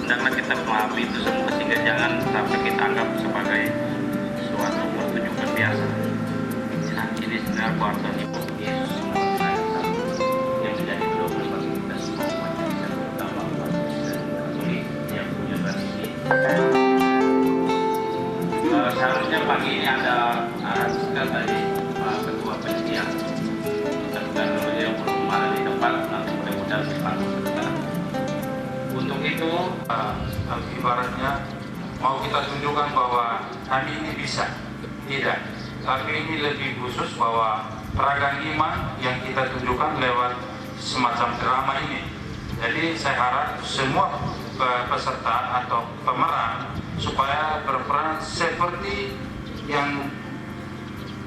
hendaklah kita memahami itu semua sehingga jangan sampai kita anggap sebagai suatu pertunjukan biasa. Nah, ini sebenarnya kuartal Ibu Yesus yang menjadi global bagi kita semua umat Indonesia, terutama umat Kristen Katolik yang punya tradisi. Seharusnya pagi ini ada sudah dari ketua penyiar, tapi beliau belum ada di tempat, nanti mudah-mudahan dipanggil sebentar. Untuk itu, ibaratnya mau kita tunjukkan bahwa kami ini bisa, tidak. Tapi ini lebih khusus bahwa peragaan iman yang kita tunjukkan lewat semacam drama ini. Jadi saya harap semua peserta atau pemeran supaya berperan seperti yang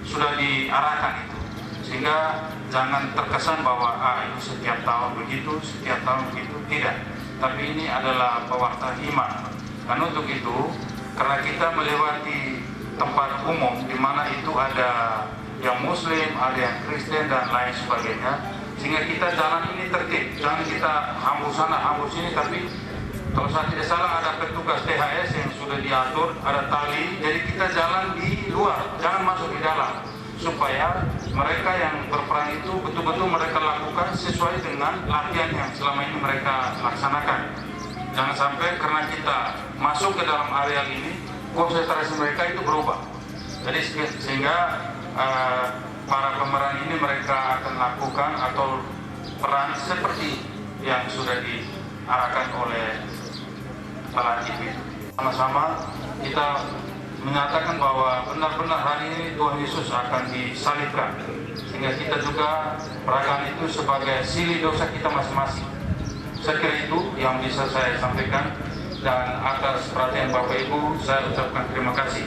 sudah diarahkan itu, sehingga jangan terkesan bahwa ini setiap tahun begitu, setiap tahun begitu, tidak. Tapi ini adalah pewarta iman. Dan untuk itu, karena kita melewati tempat umum di mana itu ada yang Muslim, ada yang Kristen dan lain sebagainya, sehingga kita jalan ini tertib. Jangan kita hambus sana, hambus sini, tapi kalau saya tidak salah ada petugas THS yang sudah diatur, ada tali, jadi kita jalan di luar, jangan masuk di dalam, supaya mereka yang berperan itu betul-betul mereka lakukan sesuai dengan latihan yang selama ini mereka laksanakan. Jangan sampai karena kita masuk ke dalam area ini, konsentrasi mereka itu berubah. Jadi sehingga para pemeran ini mereka akan lakukan atau peran seperti yang sudah diarahkan oleh pelatih. Sama-sama kita menyatakan bahwa benar-benar hari ini Tuhan Yesus akan disalibkan, sehingga kita juga peragaan itu sebagai silih dosa kita masing-masing. Saya kira itu yang bisa saya sampaikan, dan atas perhatian Bapak Ibu saya ucapkan terima kasih.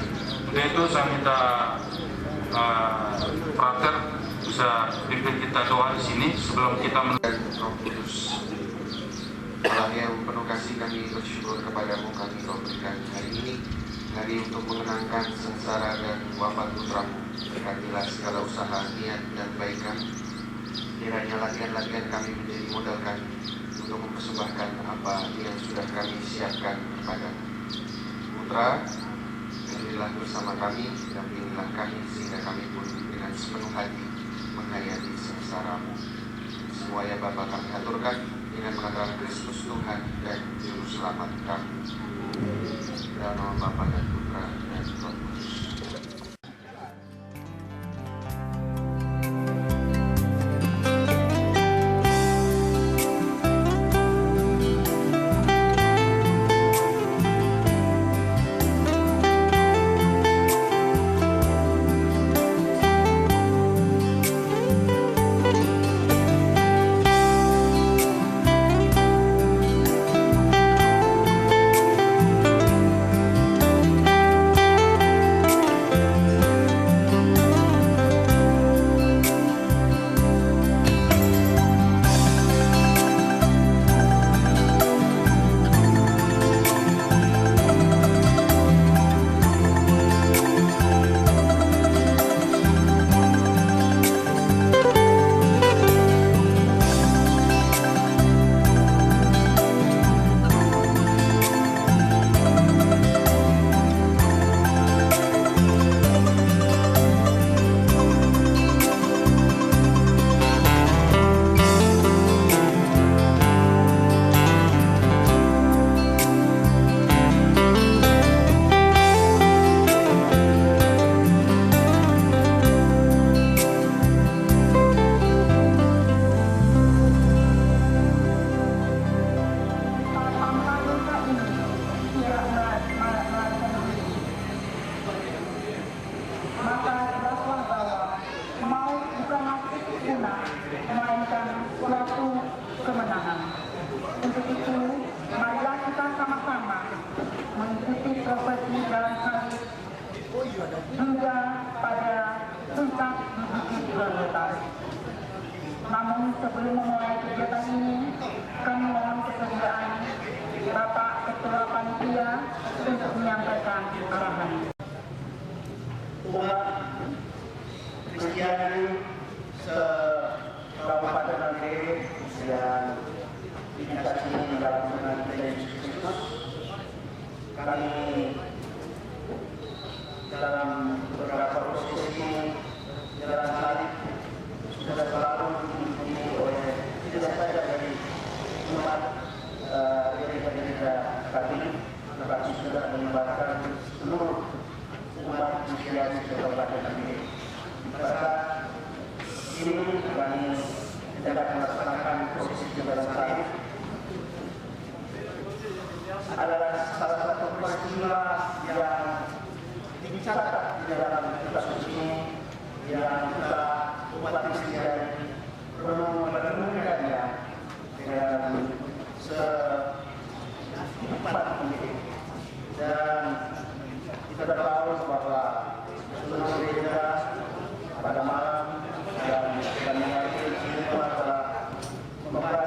Untuk itu saya minta Frater bisa pimpin kita doa di sini sebelum kita Roh Kudus. Allah yang penuh kasih, kami bersyukur kepadamu, kami kau berikan hari ini, hari untuk mengenangkan sengsara dan wafat putramu. Berkatilah segala usaha, niat dan baik kami. Kiranya latihan-latihan kami menjadi modal kami untuk mempersembahkan apa yang sudah kami siapkan kepadamu. Putra, berilah bersama kami, dampingilah kami sehingga kami pun dengan sepenuh hati menghayati sengsaramu. Semua ya Bapa kami aturkan dengan mengatakan Kristus Tuhan dan Juru Selamat kami. Dalam nama Bapa dan Putra dan Roh Kudus. hingga pada puncak prioritas. Namun sebelum memulai kegiatan ini, kami mohon kesediaan Bapak Ketua Panitia untuk menyampaikan arahan. Umat Kristiani se-Kabupaten Nangke yang dikasih dalam dengan Yesus Kristus kami dalam beberapa prosesi jalan salib sudah selalu diikuti oleh tidak saja dari umat gereja-gereja Katolik, tetapi sudah melibatkan seluruh umat Kristiani Kabupaten ini. Pada ini kami tidak melaksanakan prosesi jalan salib adalah salah satu peristiwa yang dicatat di dalam kitab suci yang kita umat Kristiani perlu merenungkannya dengan secepat mungkin. Dan kita tahu bahwa seluruh gereja pada malam dan kami hari semua telah membaca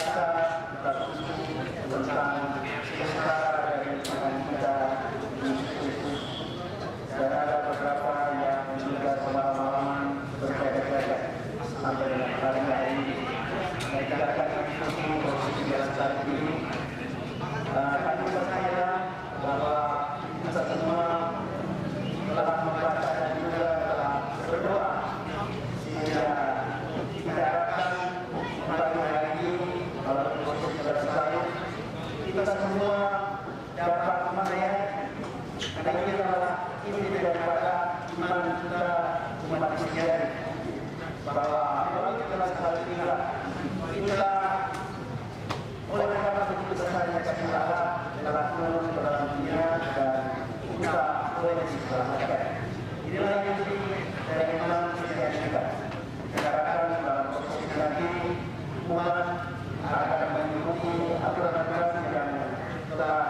kitab suci tentang sejarah dari Tuhan kita Yesus Kristus. Dan ada beberapa yang juga semalam-malaman berjaga-jaga sampai dengan hari ini. Dan kita akan diskusi prosesi jalan salib ini. Kami percaya bahwa kita semua telah membaca dan juga telah berdoa sehingga kita harapkan pada hari ini kalau prosesi jalan salib kita semua dapat melihat karena kita adalah inti daripada iman kita umat Kristiani bahwa kalau kita salib inilah oleh karena begitu besarnya kasih Allah telah turun ke dalam dunia dan kita boleh diselamatkan. Inilah yang jadi dari iman Kristiani kita. Kita harapkan dalam proses nanti umat akan mengikuti aturan-aturan yang telah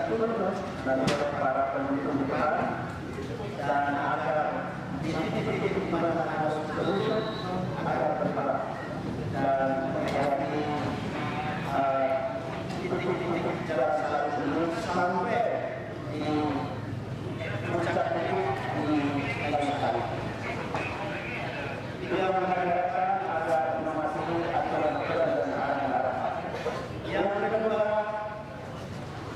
turun dan oleh para pemimpin Tuhan dan agar di titik-titik di mana harus terwujud agar bergerak dan menjalani titik-titik jalan salib ini sampai di puncaknya di kayu salib. Dia mengharapkan agar mematuhi aturan-aturan dan arahan-arahan. Yang kedua,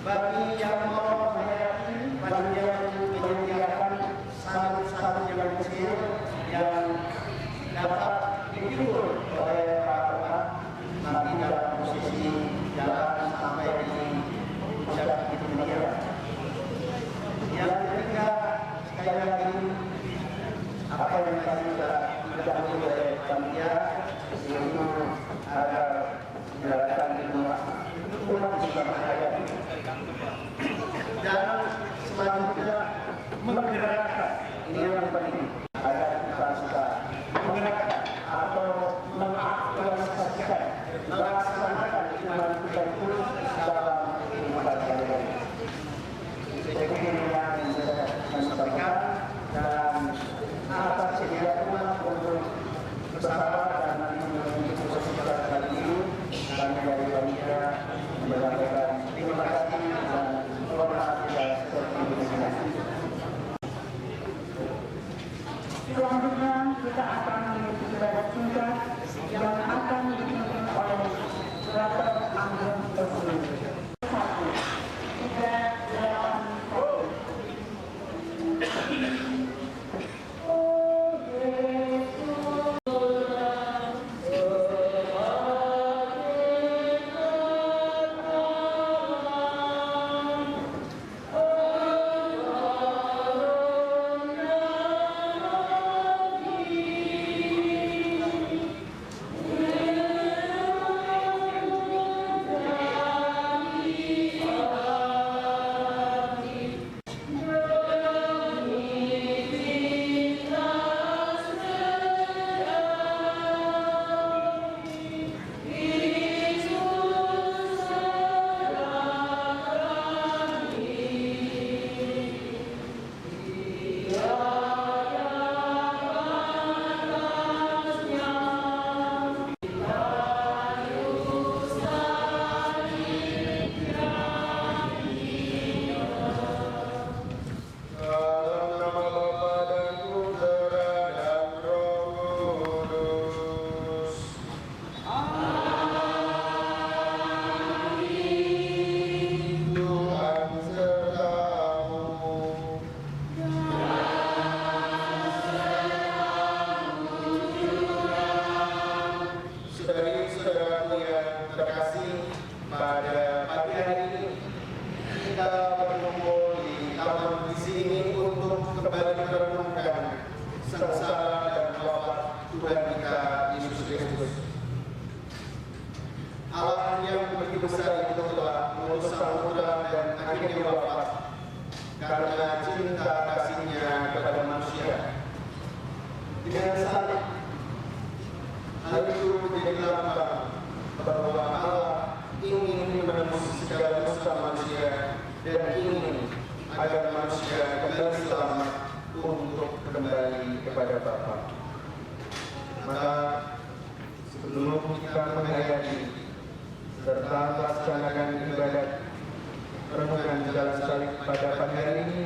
bagi yang mau menghayati, bagi yang menyediakan salib-salib yang kecil yang dapat diukur oleh para umat nanti dalam posisi jalan sampai di puncak itu dia. Yang ketiga, sekali lagi apa yang tadi sudah didahului oleh panitia yaitu agar dijalankan di rumah umat juga menghayati dan selanjutnya menggerakkan ini yang penting agar kita sudah menggerakkan atau mengaktualisasikan melaksanakan iman kita itu dalam kehidupan sehari-hari. Saya kira yang saya sampaikan dan atas sediaan untuk bersabar dan nanti menuju proses kali ini kami dari panitia menyampaikan terima kasih dan hormat tidak seperti ini. Selanjutnya kita akan memiliki ibadah singkat yang akan dipimpin oleh Dr. Anggun Esli. 1, 3, 8, 1. terkasih, pada pagi hari ini kita berkumpul di taman di sini untuk kembali merenungkan sengsara dan wafat Tuhan kita Yesus Kristus. Allah yang begitu besar itu telah mengutus Sang Putra dan akhirnya wafat karena cinta kasihnya kepada manusia. Dengan salib, hal itu menjadi lambang bahwa Allah ingin menembus segala dosa manusia dan ingin agar manusia kembali selamat untuk kembali kepada Bapa. Maka sebelum kita menghayati serta melaksanakan ibadat renungan jalan salib pada pagi hari ini,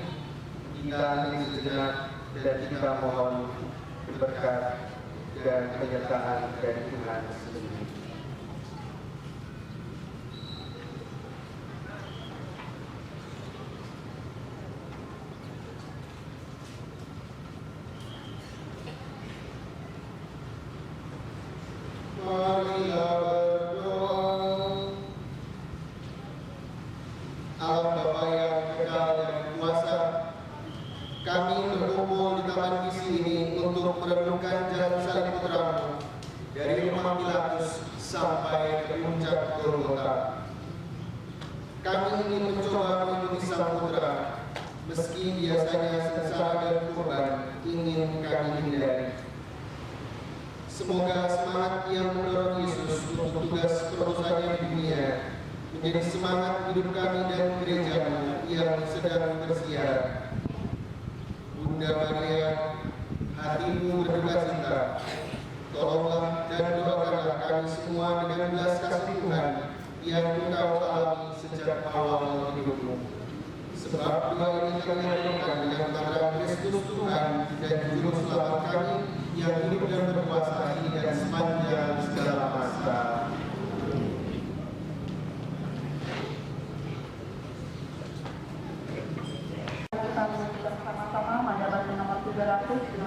kita hening sejenak dan kita mohon berkat dan penyertaan dari Tuhan sendiri. Marilah berdoa. Allah Bapa yang kekal dan kuasa, kami berkumpul di taman misi ini untuk merenungkan jalan salib Putra-Mu dari rumah Pilatus sampai ke puncak Golgota. Kami ingin mencoba mengikuti Sang Putra, meski biasanya sengsara dan kurban ingin kami hindari. Semoga semangat yang mendorong Yesus untuk tugas perutusannya di dunia menjadi semangat hidup kami dan gereja-Mu yang sedang bersiar. Bunda Maria, hatimu berduka cita, tolonglah dan doakanlah kami semua dengan belas kasih Tuhan yang Engkau alami sejak awal hidupmu. Sebab doa ini kami haturkan dengan berkat Kristus Tuhan dan Juru Selamat kami yang hidup dan berkuasa ini dan sepanjang segala masa. Kita bersama-sama mendapat nomor 387.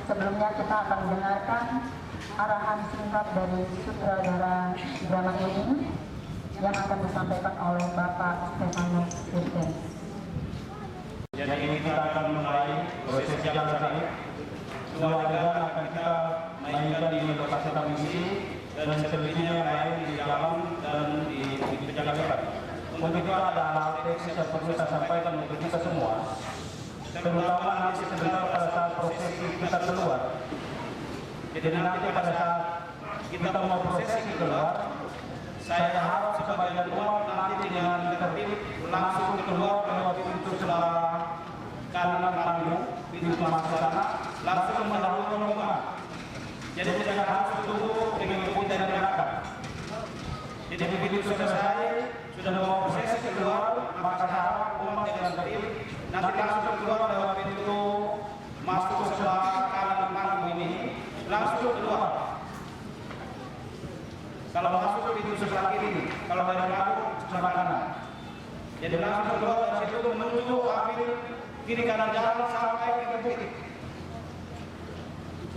Sebelumnya kita akan mendengarkan arahan singkat dari sutradara drama ini yang akan disampaikan oleh Bapak Stefanus Dirjen. Jadi ini kita akan mulai proses jalan salib. Dua adegan akan kita mainkan di lokasi taman misi dan selebihnya yang lain di dalam dan di penjagaan. Untuk itu ada hal teknis yang perlu saya sampaikan untuk kita semua. Terutama nanti sebentar pada saat prosesi kita keluar. Jadi nanti pada saat kita mau prosesi keluar, saya harap sebagian umat nanti dengan tertib langsung keluar lewat pintu sebelah kanan panggung, pintu masuk sana, langsung mendahului rombongan. Jadi tidak harus tunggu mengikuti dari belakang. Jadi begitu selesai, sudah mau prosesi keluar, maka saya harap umat dengan tertib nanti langsung keluar lewat pintu masuk sebelah kanan panggung ini, langsung keluar. Kalau masuk pintu sebelah kiri, kalau dari panggung sebelah kanan. Jadi langsung keluar dari situ menuju ambil kiri kanan jalan sampai ke bukit.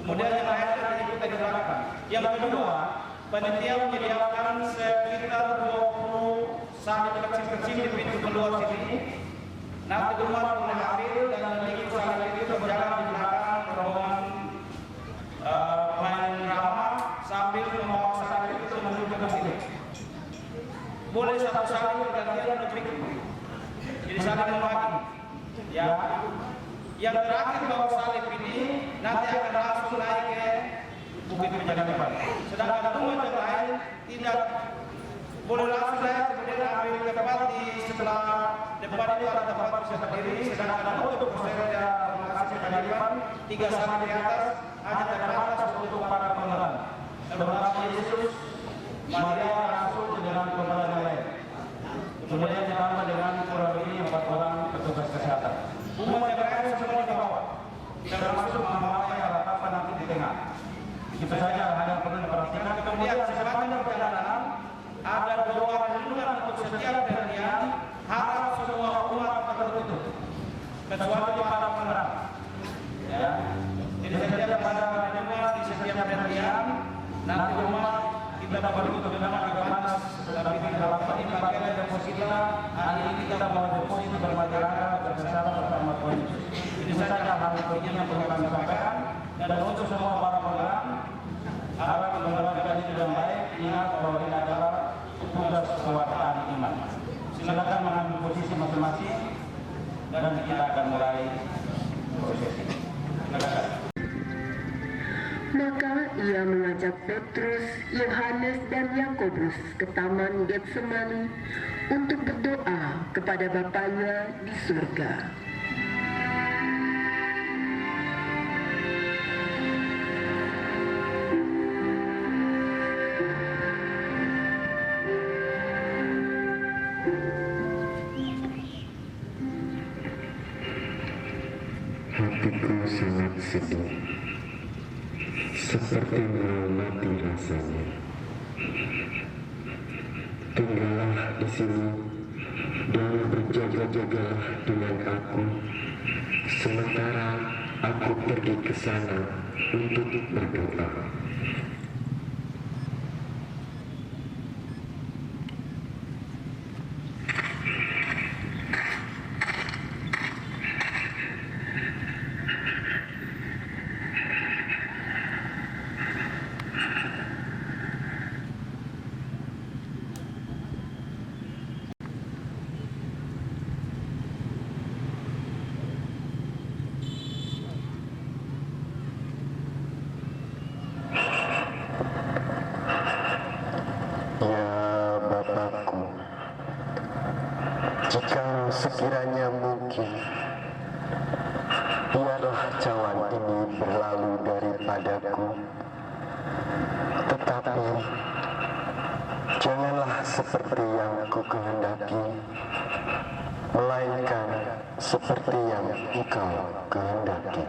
Kemudian yang lain diikuti di belakang. Yang kedua, panitia menyediakan sekitar 20 salib kecil-kecil di pintu keluar sini. Nanti umat boleh ambil dan memiliki salib itu berjalan di belakang rombongan pemain drama sambil membawa salib itu menuju ke bukit. Boleh satu salib bergantian untuk bukit. Jadi saling membagi. Ya. Yang terakhir bawa salib ini nanti akan langsung naik ke bukit penjaga depan. Sedangkan umat yang lain tidak boleh langsung naik, kemudian ambil tempat di sebelah depan itu ada tempat bisa berdiri. Sedangkan untuk peserta lokasi penjagaan 3 salib di atas hanya terbatas untuk para penggerak. Beberapa Yesus, Maria, Rasul dengan penggerak yang lain. Kemudian ditambah dengan kurang lebih 4 orang petugas kesehatan. Umat yang lain semua di bawah, termasuk mama yang ratapan nanti di tengah. Itu saja hal yang perlu diperhatikan. Kemudian sepanjang perjalanan ada 2 renungan untuk setiap bagian, harap semua umat tertutup, kecuali para penerang. Ya, jadi setiap pada renungan di setiap bagian nanti umat kita bertutup dengan agama, tapi tidak dapat ini bagian deposit kita. Hari ini kita bawa deposit bermasyarakat bersama bersama Tuhan Yesus. Ini saja hal penting yang perlu kami sampaikan. Dan untuk semua para penggerak, harap menjalankan ini dengan baik. Ingat bahwa ini adalah tugas kewartaan iman. Silakan mengambil posisi masing-masing dan kita akan mulai prosesi. Silakan. Maka ia mengajak Petrus, Yohanes, dan Yakobus ke taman Getsemani untuk berdoa kepada Bapanya di surga. Hatiku sangat sedih, seperti mau mati rasanya. Tinggallah di sini dan berjaga-jagalah dengan aku, sementara aku pergi ke sana untuk berdoa. Ya Bapakku, jika sekiranya mungkin, biarlah cawan ini berlalu daripadaku. Tetapi janganlah seperti yang ku kehendaki, melainkan seperti yang Engkau kehendaki.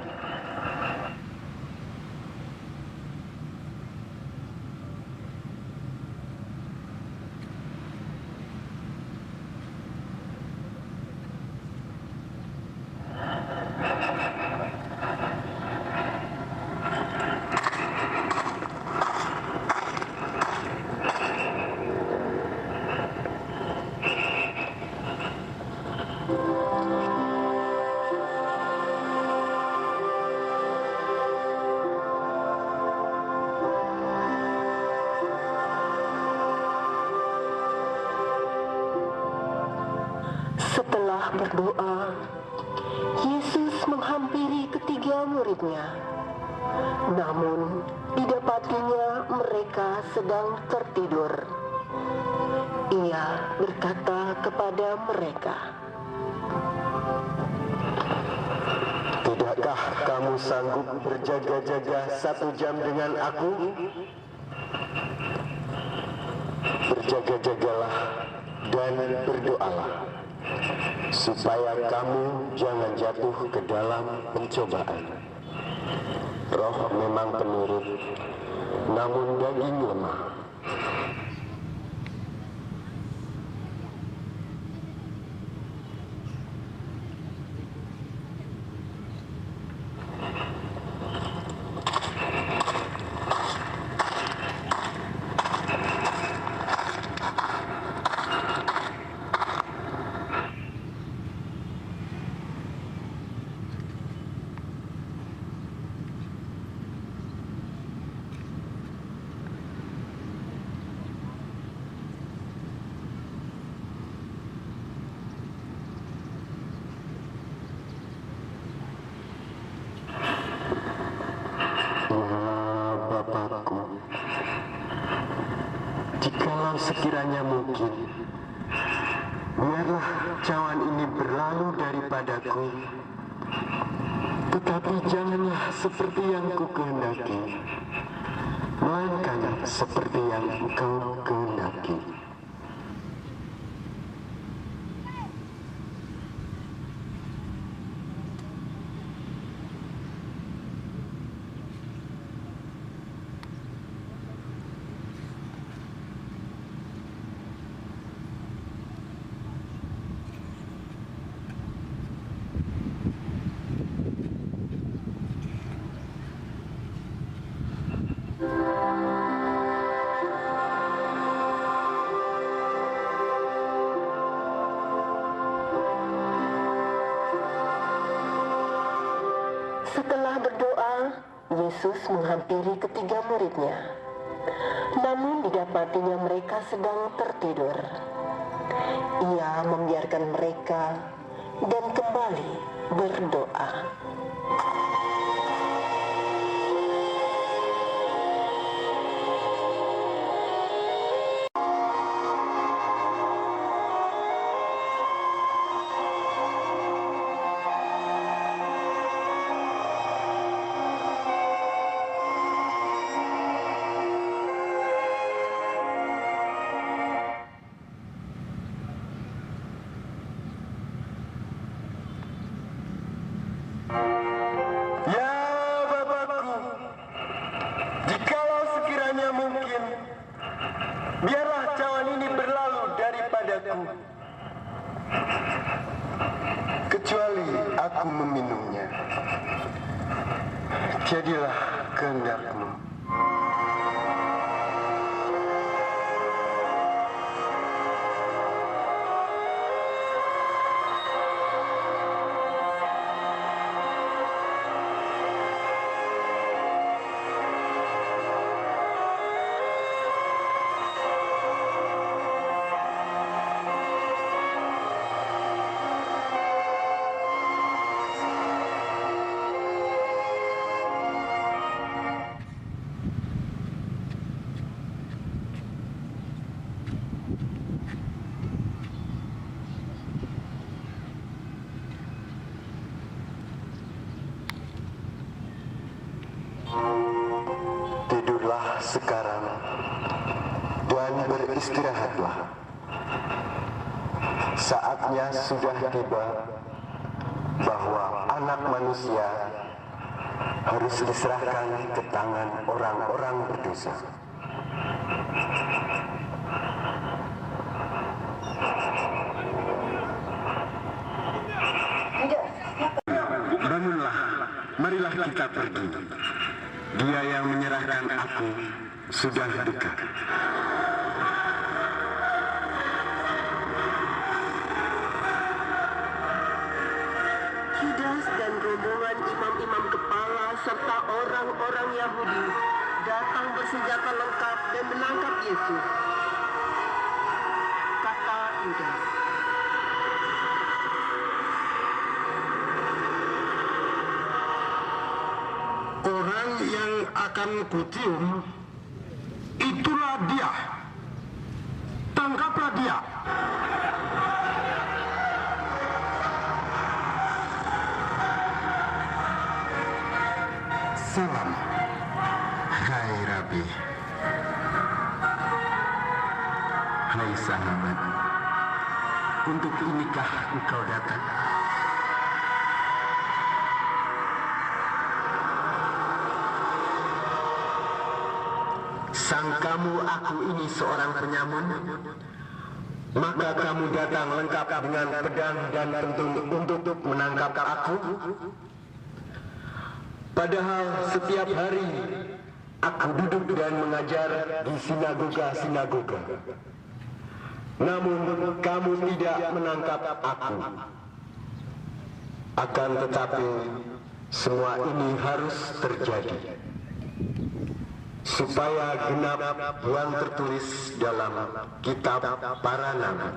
Setelah berdoa, Yesus menghampiri ketiga muridnya. Namun, didapatinya mereka sedang tertidur. Ia berkata kepada mereka, "Tidakkah kamu sanggup berjaga-jaga 1 jam dengan aku? Berjaga-jagalah dan berdoalah, supaya kamu jangan jatuh ke dalam pencobaan. Roh memang penurut, namun daging lemah." Jikalau sekiranya mungkin, biarlah cawan ini berlalu daripadaku, tetapi janganlah seperti yang ku kehendaki, melainkan seperti yang Engkau kehendaki. Setelah berdoa, Yesus menghampiri ketiga muridnya. Namun didapatinya mereka sedang tertidur. Ia membiarkan mereka dan kembali berdoa. Ya Bapakku, jikalau sekiranya mungkin, biarlah cawan ini berlalu daripadaku, kecuali aku meminumnya. Jadilah kehendak-Mu. Tidurlah sekarang dan beristirahatlah. Saatnya sudah tiba bahwa Anak Manusia harus diserahkan ke tangan orang-orang berdosa. Bangunlah, marilah kita pergi. Dia yang menyerahkan aku sudah dekat. Yudas dan rombongan imam-imam kepala serta orang-orang Yahudi datang bersenjata lengkap dan menangkap Yesus. Kata Yudas, Orang yang akan kucium, itulah dia. Tangkaplah dia. Salam, hai Rabi. Hai sahabat, untuk inikah engkau datang? Sangkamu aku ini seorang penyamun? Maka kamu datang lengkap dengan pedang dan pentung untuk menangkap aku? Padahal setiap hari aku duduk dan mengajar di sinagoga-sinagoga. Namun kamu tidak menangkap aku. Akan tetapi semua ini harus terjadi supaya genap yang tertulis dalam kitab para nabi.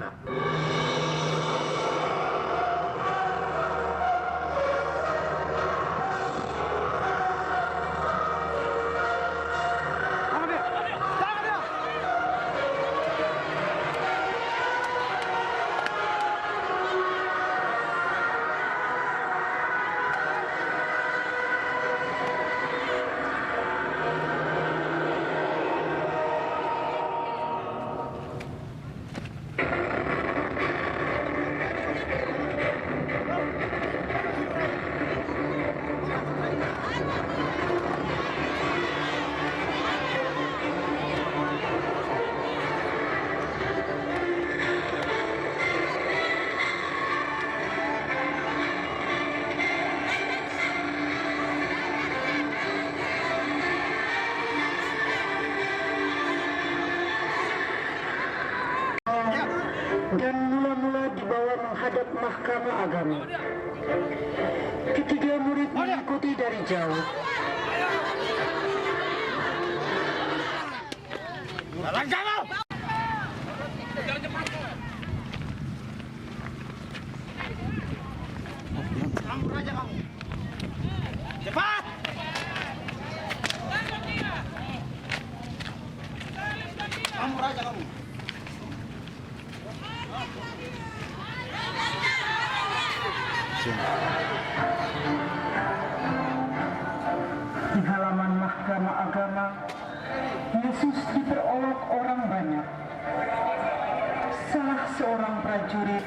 mahkamah agama. Ketiga murid mengikuti dari jauh. Di halaman mahkamah agama, Yesus diperolok orang banyak. Salah seorang prajurit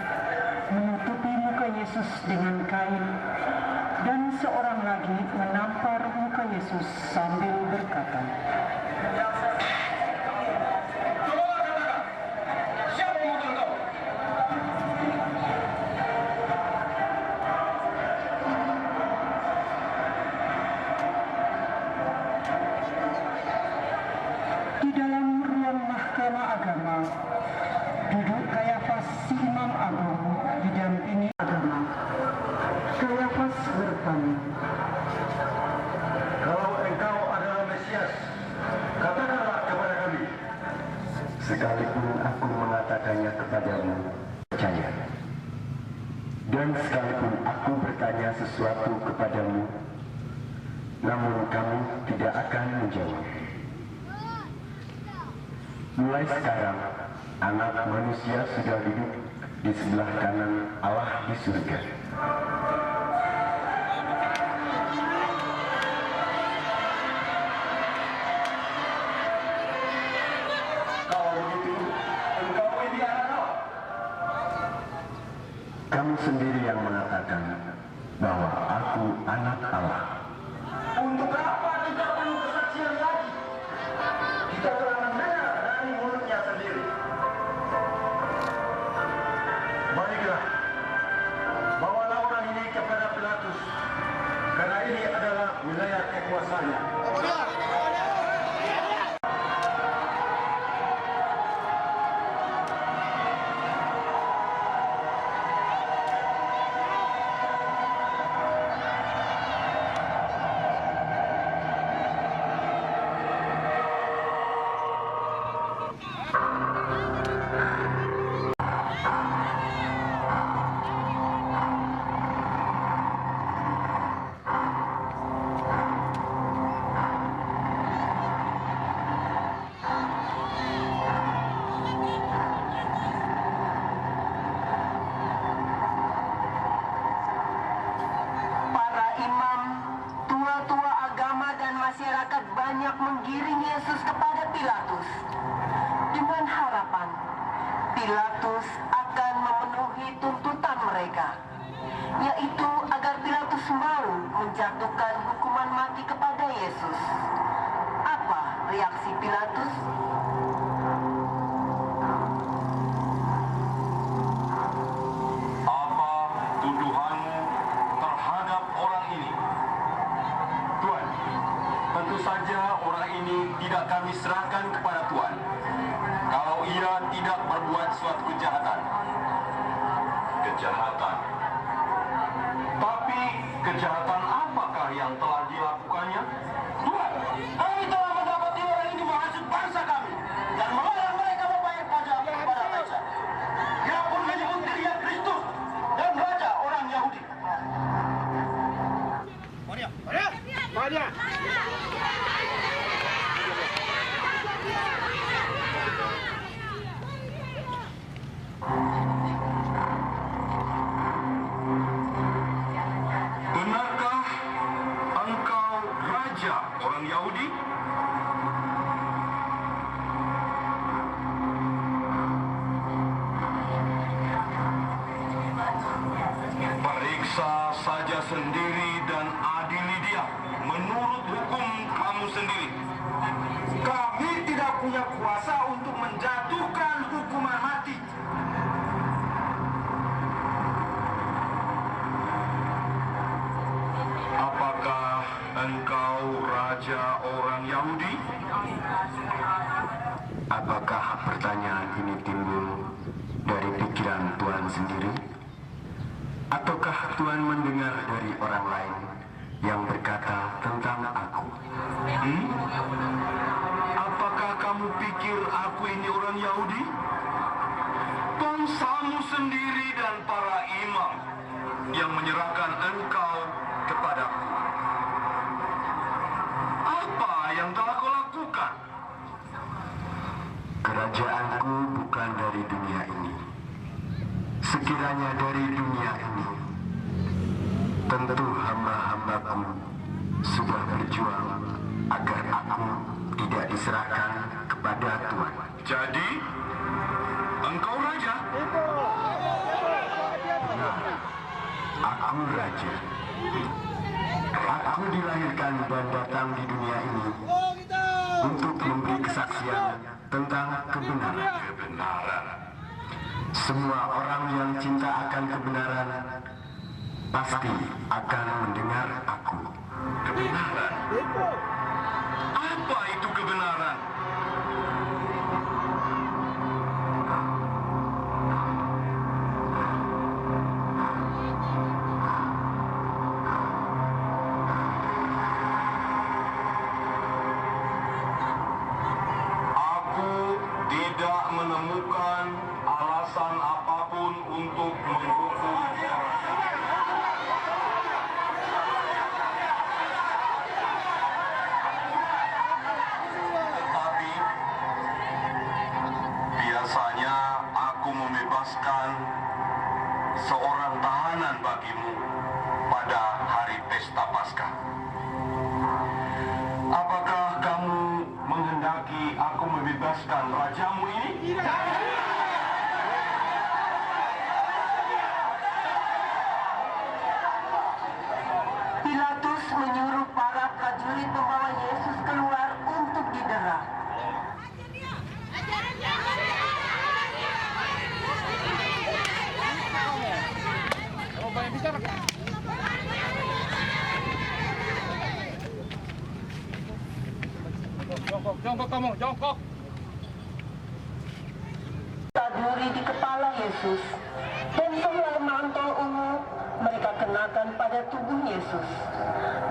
menutupi muka Yesus dengan kain, dan seorang lagi menampar muka Yesus sambil berkata, di dalam ruang mahkamah agama duduk Kayafas si imam agung didampingi agama. Kayafas bertanya, Kalau engkau adalah Mesias, katakanlah kepada kami. Sekalipun aku mengatakannya kepadamu, percaya. Dan sekalipun aku bertanya sesuatu kepadamu, namun kamu tidak akan menjawab. Mulai sekarang, Anak Manusia sudah duduk di sebelah kanan Allah di surga. Kalau begitu, engkau ini anak Allah. Kamu sendiri yang mengatakan bahwa aku anak Allah. Untuk apa kita perlu kesaksian lagi? Kita telah mendengar dari mulutnya sendiri. Baiklah, bawalah orang ini kepada Pilatus, karena ini adalah wilayah kekuasaannya. para imam, tua-tua agama dan masyarakat banyak menggiring Yesus kepada Pilatus dengan harapan Pilatus akan memenuhi tuntutan mereka, yaitu agar Pilatus mau menjatuhkan hukuman mati kepada Yesus. Apa reaksi Pilatus? Apa tuduhanmu terhadap orang ini? Tuan, tentu saja orang ini tidak kami serahkan kepada Tuan kalau ia tidak berbuat suatu kejahatan. Kejahatan. Tapi kejahatan apakah yang telah dilakukannya? Tuhan, kami telah mendapati orang ini menghasut bangsa kami dan melarang mereka membayar pajak kepada Kaisar. Dia pun menyebut dirinya Kristus dan Raja orang Yahudi. Benarkah engkau raja orang Yahudi? Periksa saja sendiri dan adili dia menurut hukum kamu sendiri. Kami tidak punya kuasa untuk menjatuhkan hukuman mati. Apakah engkau raja orang Yahudi? Apakah pertanyaan ini timbul dari pikiran Tuhan sendiri? Tuhan mendengar dari orang lain yang berkata tentang aku? Apakah kamu pikir aku ini orang Yahudi? Bangsamu sendiri dan para imam yang menyerahkan engkau kepadaku. Apa yang telah kau lakukan? Kerajaanku bukan dari dunia ini. Sekiranya dari dunia ini, tentu hamba-hambaku sudah berjuang agar aku tidak diserahkan kepada Tuhan. Jadi, engkau raja? Benar, aku raja. Aku dilahirkan dan datang di dunia ini untuk memberi kesaksian tentang kebenaran. Semua orang yang cinta akan kebenaran pasti akan mendengar aku. Kebenaran? Apa itu kebenaran? Aku tidak menemukan alasan apapun untuk menghukum orang. Tetapi biasanya aku membebaskan seorang tahanan bagimu pada hari pesta Paskah. Apakah kamu menghendaki aku membebaskan rajamu ini? Pilatus menyuruh para prajurit membawa Yesus keluar untuk didera. Jongkok. Duri di kepala Yesus dan sehelai mantel ungu mereka kenakan pada tubuh Yesus.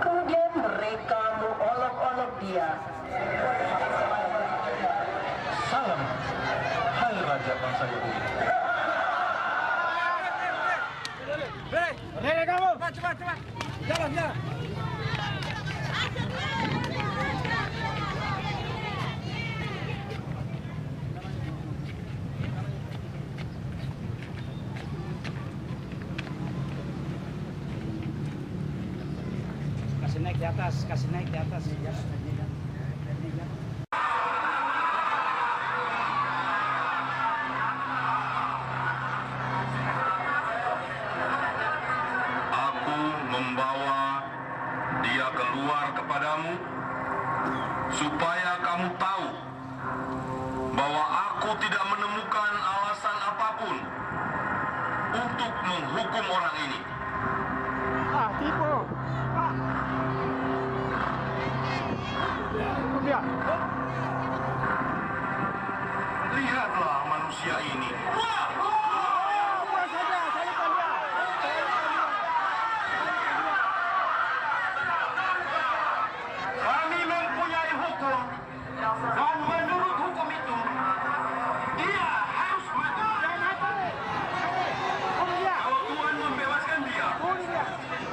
Kemudian mereka mengolok-olok dia. Salam, hai Raja bangsa Yahudi. Cepat. Jalan. Kasih naik di atas. Aku membawa dia keluar kepadamu supaya kamu tahu bahwa aku tidak menemukan alasan apapun untuk menghukum orang ini. Lihatlah manusia ini. Kami mempunyai hukum dan menurut hukum itu dia harus mati. Kalau Tuhan membebaskan dia,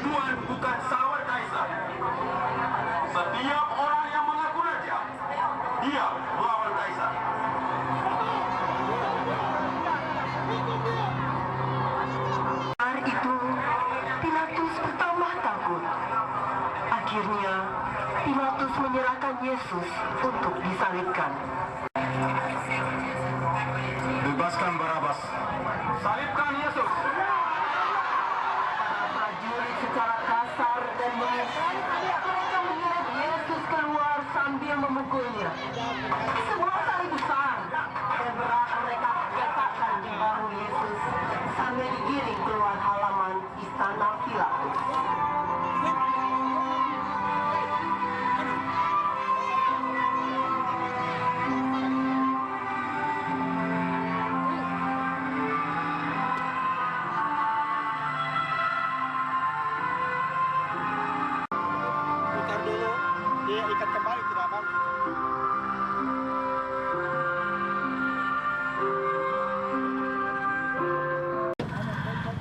Tuhan bukan sawar kaisar. Setiap orang yang mengaku raja, dia melawan kaisar. Hari itu Pilatus bertambah takut. Akhirnya Pilatus menyerahkan Yesus untuk disalibkan. Bebaskan Barabas. Salibkan Yesus. Prajurit secara kasar dan mengejek mereka menyeret Yesus keluar sambil memukulnya. Sebuah tali besar dan berat mereka letakkan di bahu Yesus sambil digiring keluar halaman istana Pilatus. diikat kembali tidak mampu.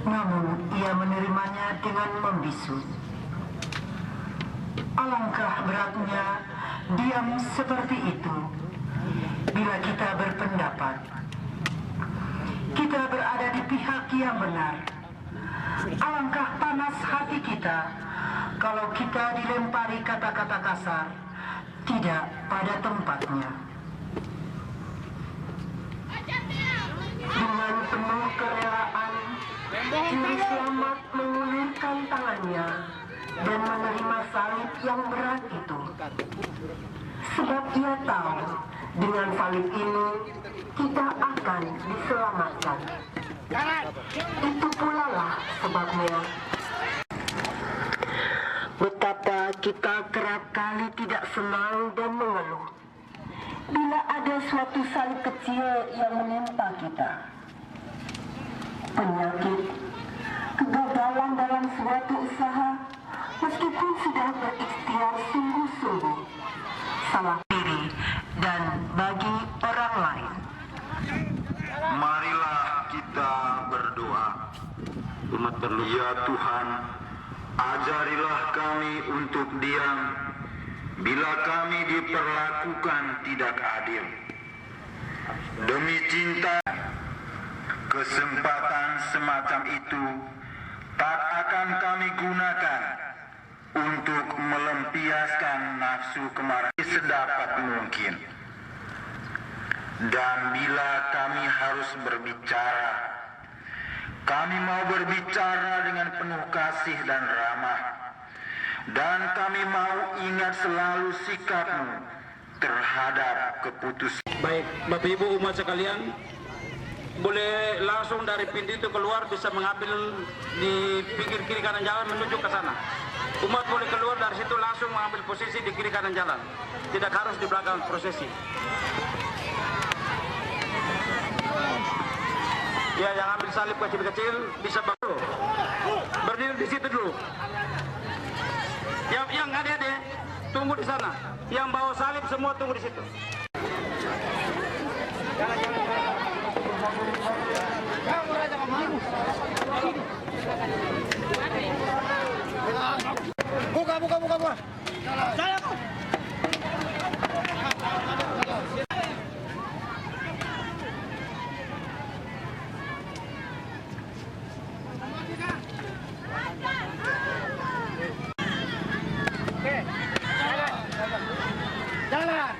Namun ia menerimanya dengan membisu. Alangkah beratnya diam seperti itu bila kita berpendapat kita berada di pihak yang benar. Alangkah panas hati kita kalau kita dilempari kata-kata kasar tidak pada tempatnya. Dengan penuh kerelaan, Juru Selamat mengulurkan tangannya dan menerima salib yang berat itu. Sebab ia tahu dengan salib ini kita akan diselamatkan. Itu pula lah sebabnya betapa kita kerap kali tidak senang dan mengeluh bila ada suatu salib kecil yang menimpa kita. Penyakit, kegagalan dalam suatu usaha, meskipun sudah berikhtiar sungguh-sungguh, salah diri dan bagi orang lain. Marilah kita berdoa. Ya Tuhan, ajarilah kami untuk diam bila kami diperlakukan tidak adil. Demi cinta, kesempatan semacam itu tak akan kami gunakan untuk melampiaskan nafsu kemarahan sedapat mungkin. Dan bila kami harus berbicara, kami mau berbicara dengan penuh kasih dan ramah. Dan kami mau ingat selalu sikapmu terhadap keputusan. Baik, Bapak Ibu umat sekalian, boleh langsung dari pintu itu keluar, bisa mengambil di pinggir kiri kanan jalan menuju ke sana. Umat boleh keluar dari situ langsung mengambil posisi di kiri kanan jalan, tidak harus di belakang prosesi. Ya, yang ambil salib kecil-kecil bisa baru berdiri di situ dulu. Yang adik-adik tunggu di sana. Yang bawa salib semua tunggu di situ. Buka. Jalan.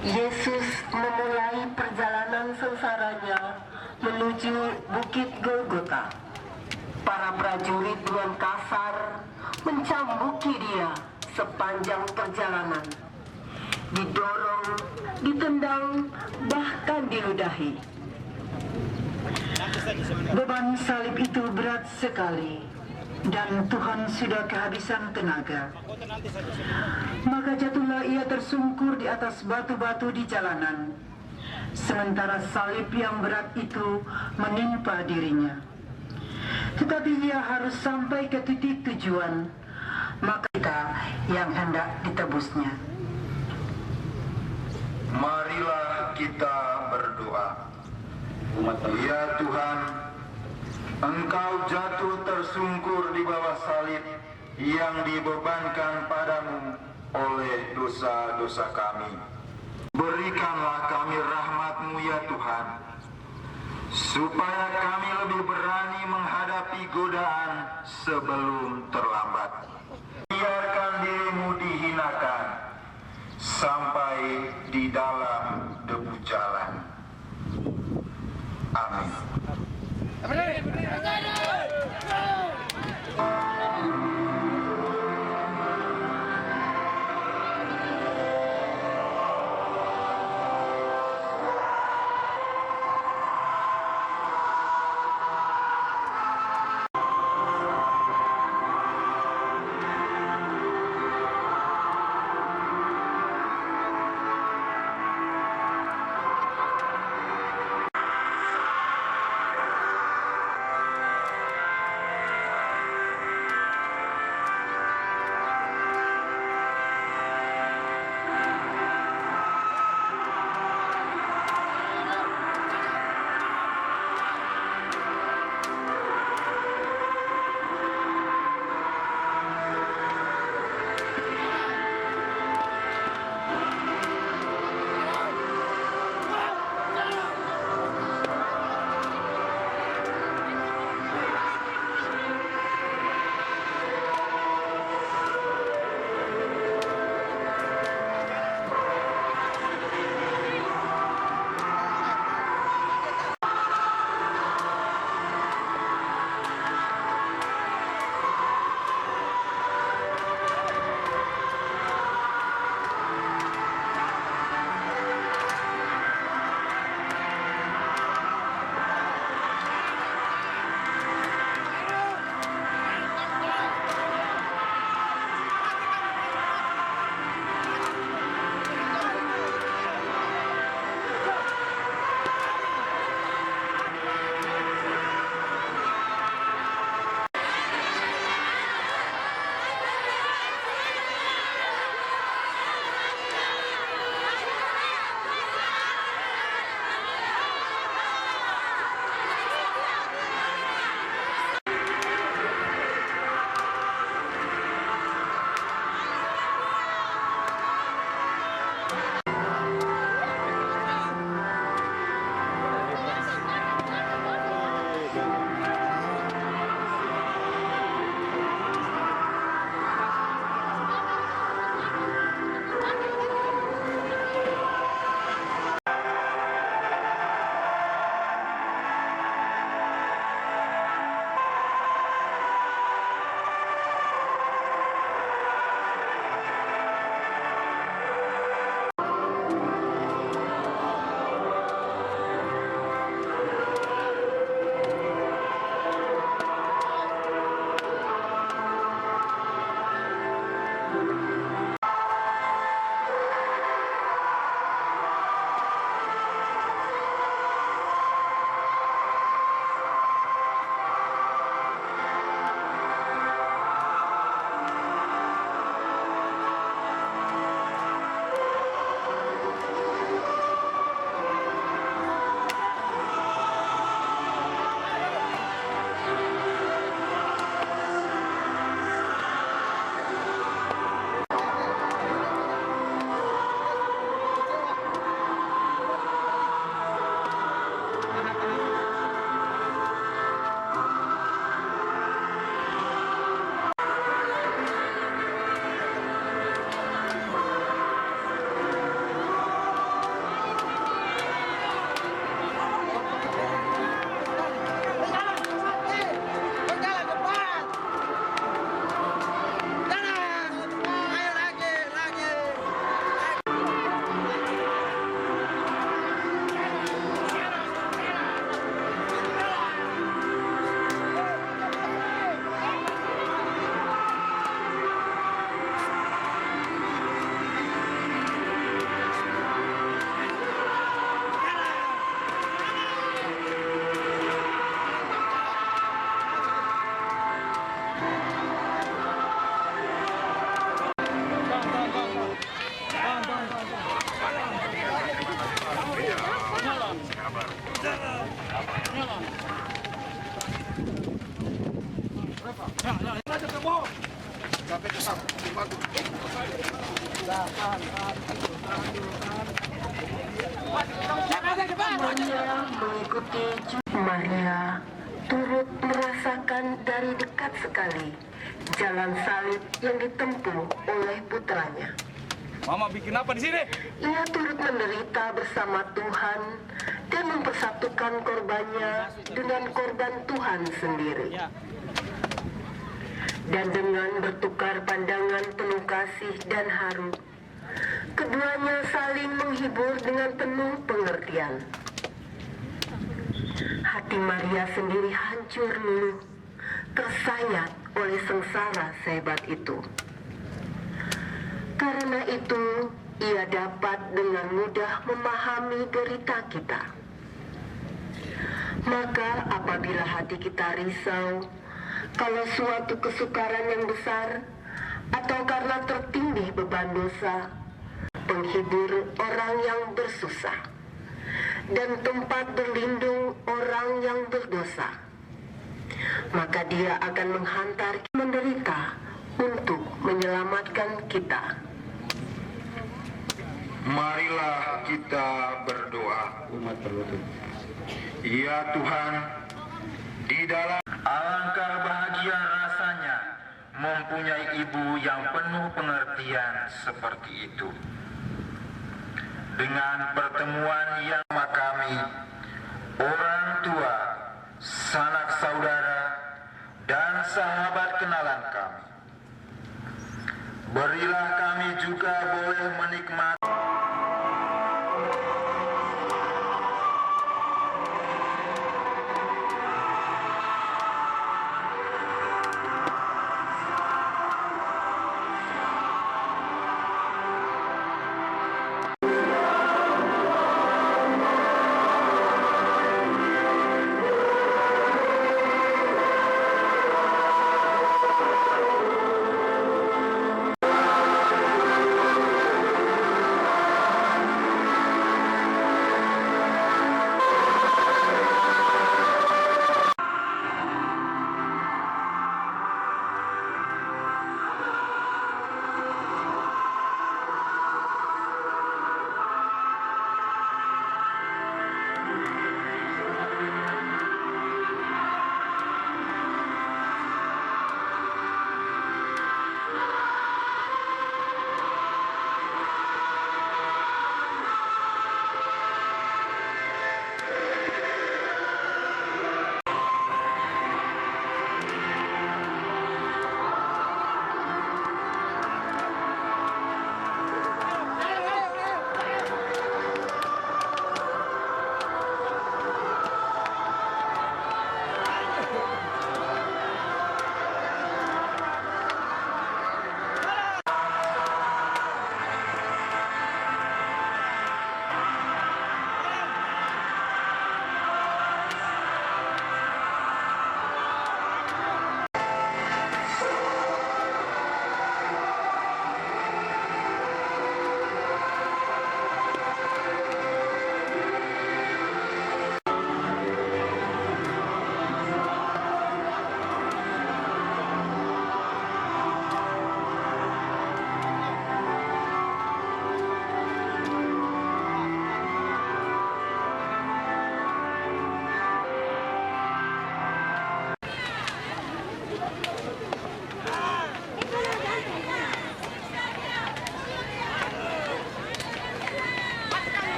Yesus memulai perjalanan sengsaranya menuju Bukit Golgota. Para prajurit dengan kasar mencambuki dia sepanjang perjalanan. Didorong, ditendang, bahkan diludahi. Beban salib itu berat sekali dan Tuhan sudah kehabisan tenaga. Maka jatuhlah ia tersungkur di atas batu-batu di jalanan, sementara salib yang berat itu menimpa dirinya. Tetapi ia harus sampai ke titik tujuan, maka kita yang hendak ditebusnya. Marilah kita berdoa. Ya Tuhan, Engkau jatuh tersungkur di bawah salib yang dibebankan padamu oleh dosa-dosa kami. Berikanlah kami rahmat-Mu ya Tuhan, supaya kami lebih berani menghadapi godaan sebelum terlambat. Biarkan dirimu dihinakan sampai di dalam debu jalan. Amin. Mengikuti Maria turut merasakan dari dekat sekali jalan salib yang ditempuh oleh putranya. Mama bikin apa di sini? Ia turut menderita bersama Tuhan dan mempersatukan korbannya dengan korban Tuhan sendiri. Dan dengan bertukar pandangan penuh kasih dan haru, keduanya saling menghibur dengan penuh pengertian. Hati Maria sendiri hancur luluh, tersayat oleh sengsara sehebat itu. Karena itu, ia dapat dengan mudah memahami derita kita. Maka apabila hati kita risau, kalau suatu kesukaran yang besar, atau karena tertindih beban dosa, penghibur orang yang bersusah, dan tempat berlindung orang yang berdosa, maka dia akan menghantar menderita untuk menyelamatkan kita. Marilah kita berdoa. Umat berlutut. Ya Tuhan, di dalam alangkah bahagia rasanya mempunyai ibu yang penuh pengertian seperti itu. Dengan pertemuan yang sama kami, orang tua, sanak saudara, dan sahabat kenalan kami, berilah kami juga boleh menikmati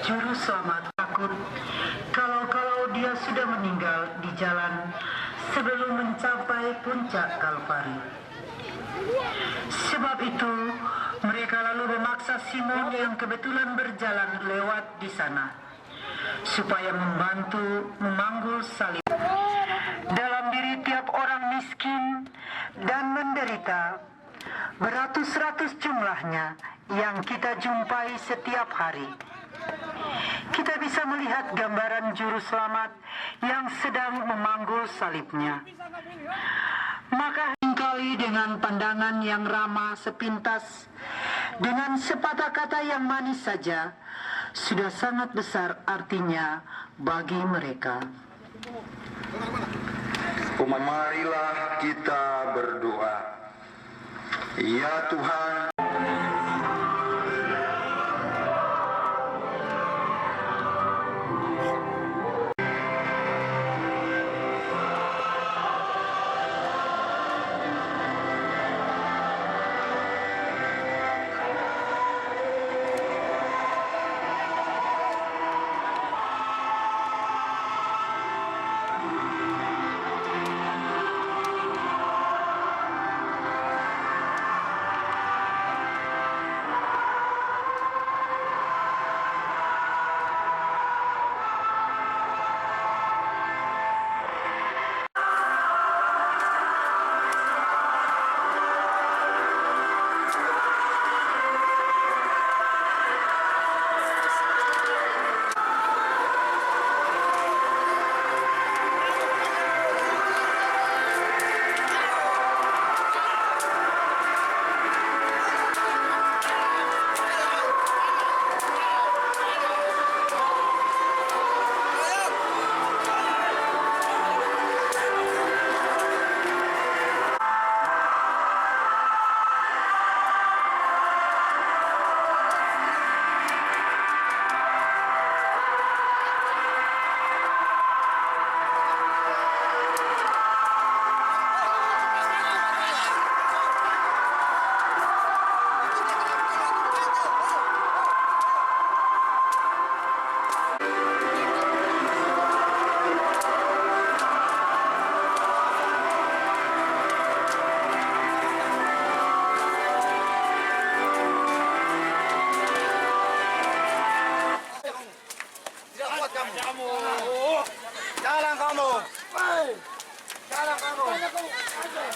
Juru selamat takut kalau dia sudah meninggal di jalan sebelum mencapai puncak Kalvari. Sebab itu, mereka lalu memaksa Simon yang kebetulan berjalan lewat di sana, supaya membantu memanggul salib. Dalam diri tiap orang miskin dan menderita, beratus-ratus jumlahnya yang kita jumpai setiap hari. Kita bisa melihat gambaran juru selamat yang sedang memanggul salibnya. Maka kali dengan pandangan yang ramah sepintas, dengan sepatah kata yang manis saja, sudah sangat besar artinya bagi mereka. Marilah kita berdoa. Ya Tuhan,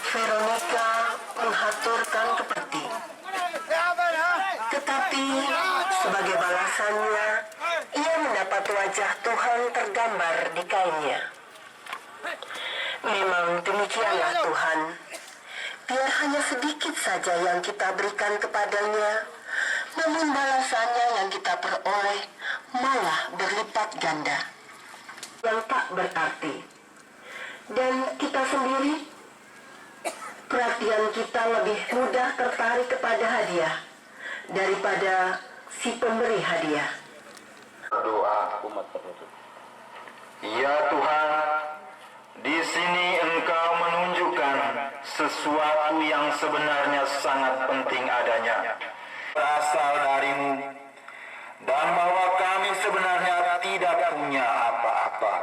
Veronica menghaturkan kepeti. Tetapi sebagai balasannya, ia mendapat wajah Tuhan tergambar di kainnya. Memang demikianlah Tuhan. Biar hanya sedikit saja yang kita berikan kepadanya, namun balasannya yang kita peroleh malah berlipat ganda. Yang tak berarti. Dan kita sendiri, perhatian kita lebih mudah tertarik kepada hadiah daripada si pemberi hadiah. berdoa. Ya Tuhan, di sini Engkau menunjukkan sesuatu yang sebenarnya sangat penting adanya, berasal dari-Mu, dan bahwa kami sebenarnya tidak punya apa-apa.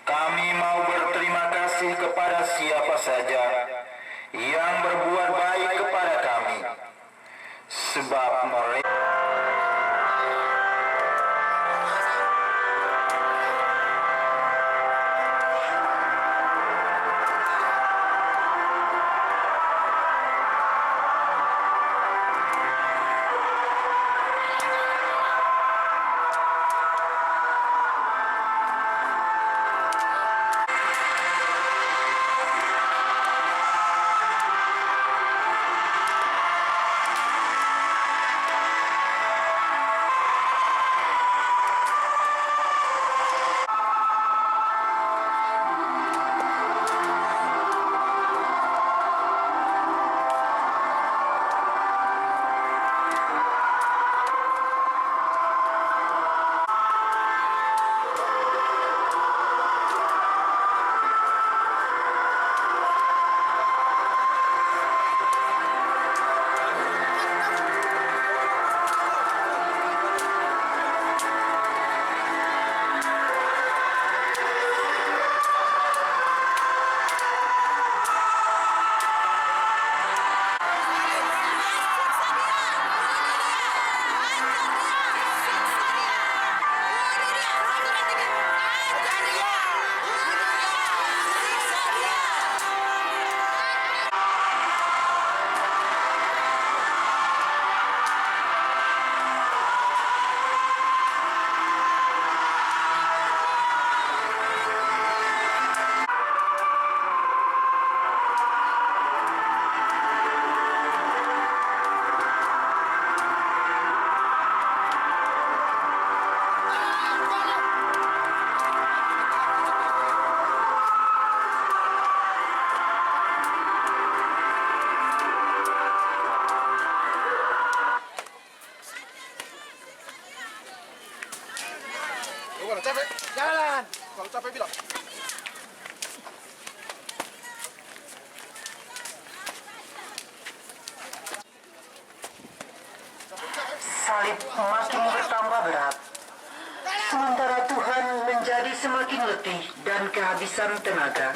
Kami mau berterima kasih kepada siapa saja yang berbuat baik kepada kami, sebab mereka kehabisan tenaga.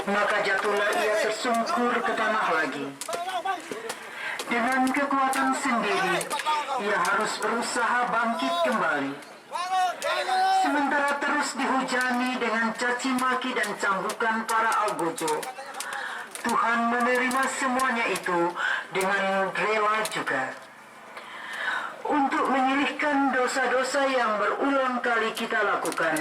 Maka jatuhlah ia tersungkur ke tanah lagi. Dengan kekuatan sendiri, ia harus berusaha bangkit kembali. Sementara terus dihujani dengan caci maki dan cambukan para algojo, Tuhan menerima semuanya itu dengan rela juga. Untuk menyelihkan dosa-dosa yang berulang kali kita lakukan,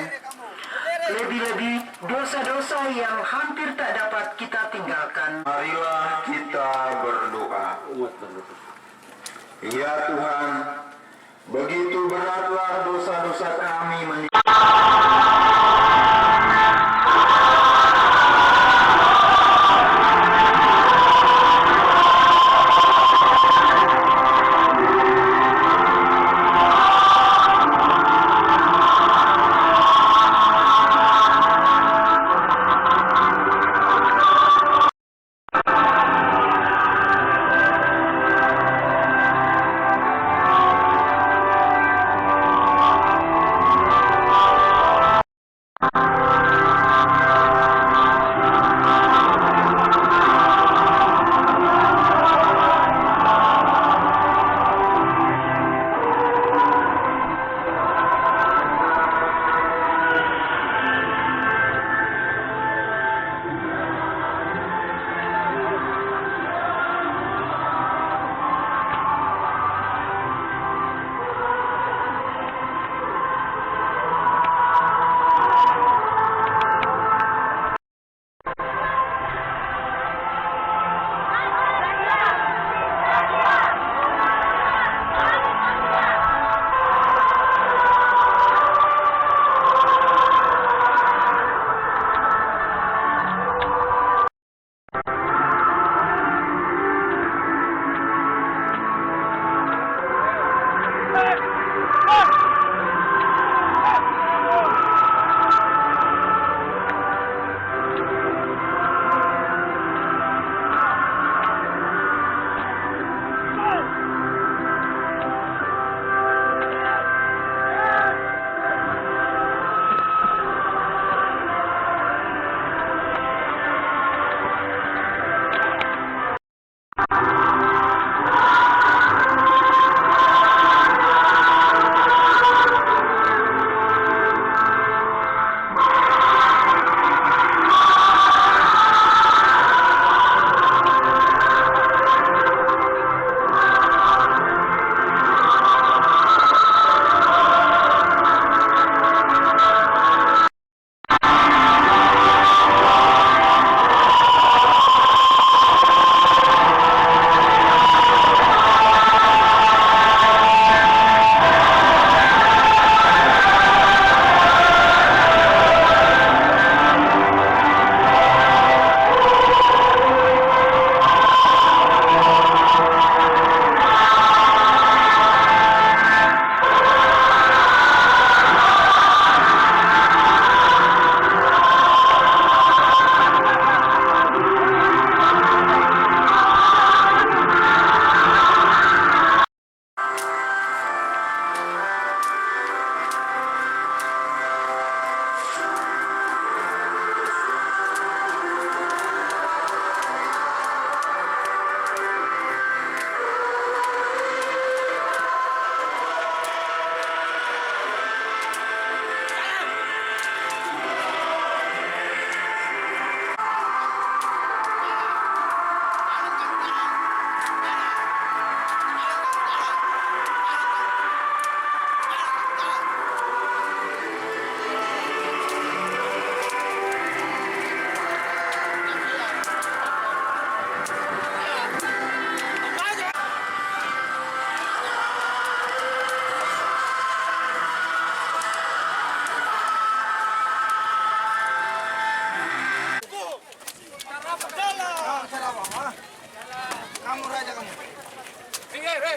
lebih-lebih dosa-dosa yang hampir tak dapat kita tinggalkan. Marilah kita berdoa. Ya Tuhan, begitu beratlah dosa-dosa kami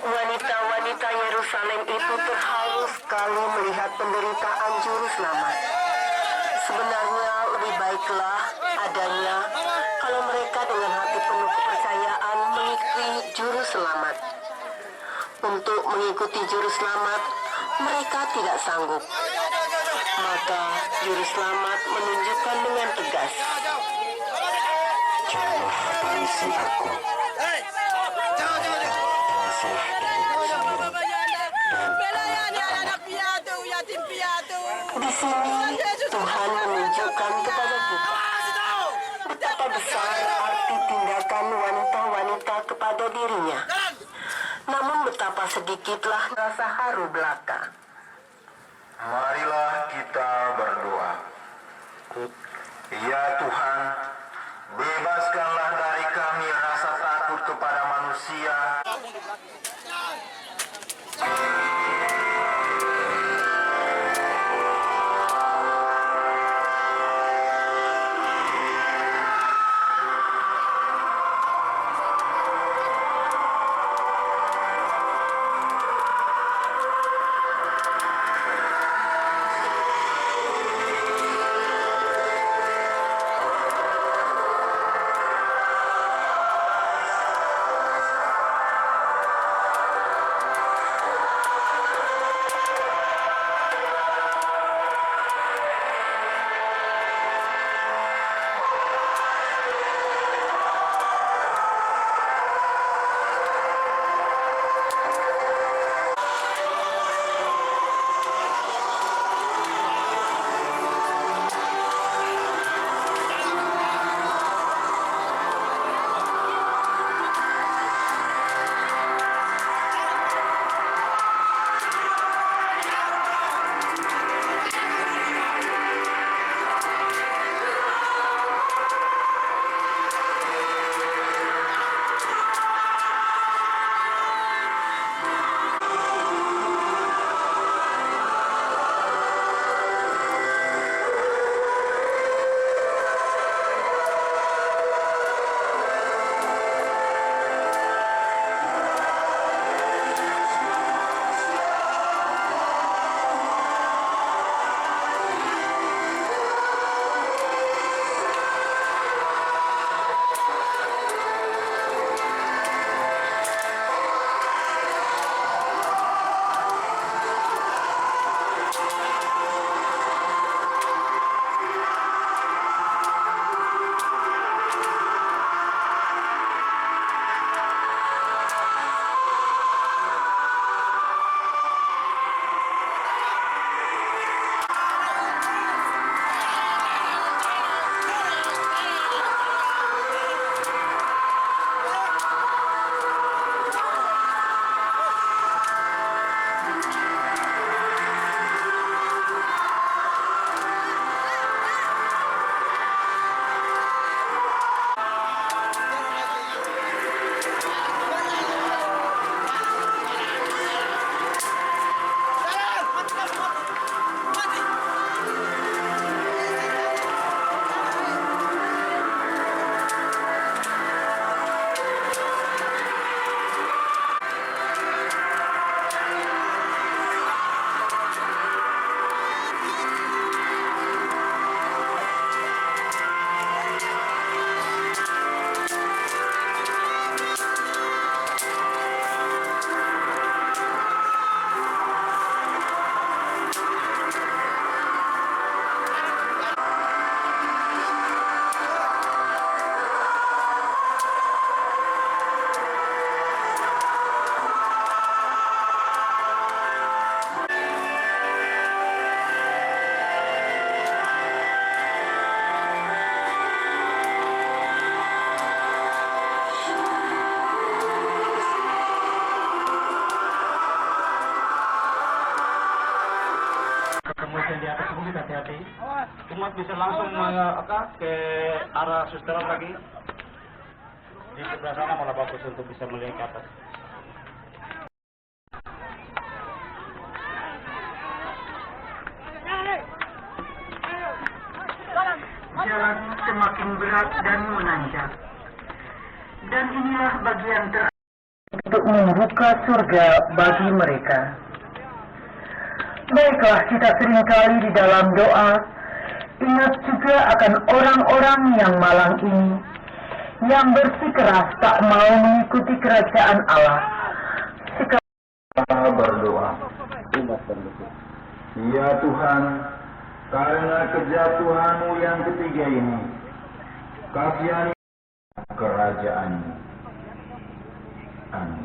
Wanita-wanita Yerusalem itu terharu sekali melihat penderitaan juru selamat. Sebenarnya lebih baiklah adanya kalau mereka dengan hati penuh kepercayaan mengikuti juru selamat. Untuk mengikuti juru selamat, mereka tidak sanggup. Maka juru selamat menunjukkan dengan tegas. Janganlah tangisi aku. Di sini Tuhan menunjukkan kepada kita betapa besar arti tindakan wanita-wanita kepada dirinya. Namun betapa sedikitlah rasa haru belaka. Marilah kita berdoa. Ya Tuhan, bebaskanlah dari kami rasa takut kepada manusia. Di atas bukit, hati-hati. Umat bisa langsung ke arah susteran lagi. Di sebelah sana malah bagus untuk bisa melihat ke atas. Jalan semakin berat dan menanjak. Dan inilah bagian terakhir untuk membuka surga bagi mereka. Baiklah, kita seringkali di dalam doa ingat juga akan orang-orang yang malang ini, yang bersikeras tak mau mengikuti kerajaan Allah. Kita berdoa. Ya Tuhan, karena kejatuhanmu yang ketiga ini, kasihani kerajaanmu. Amin.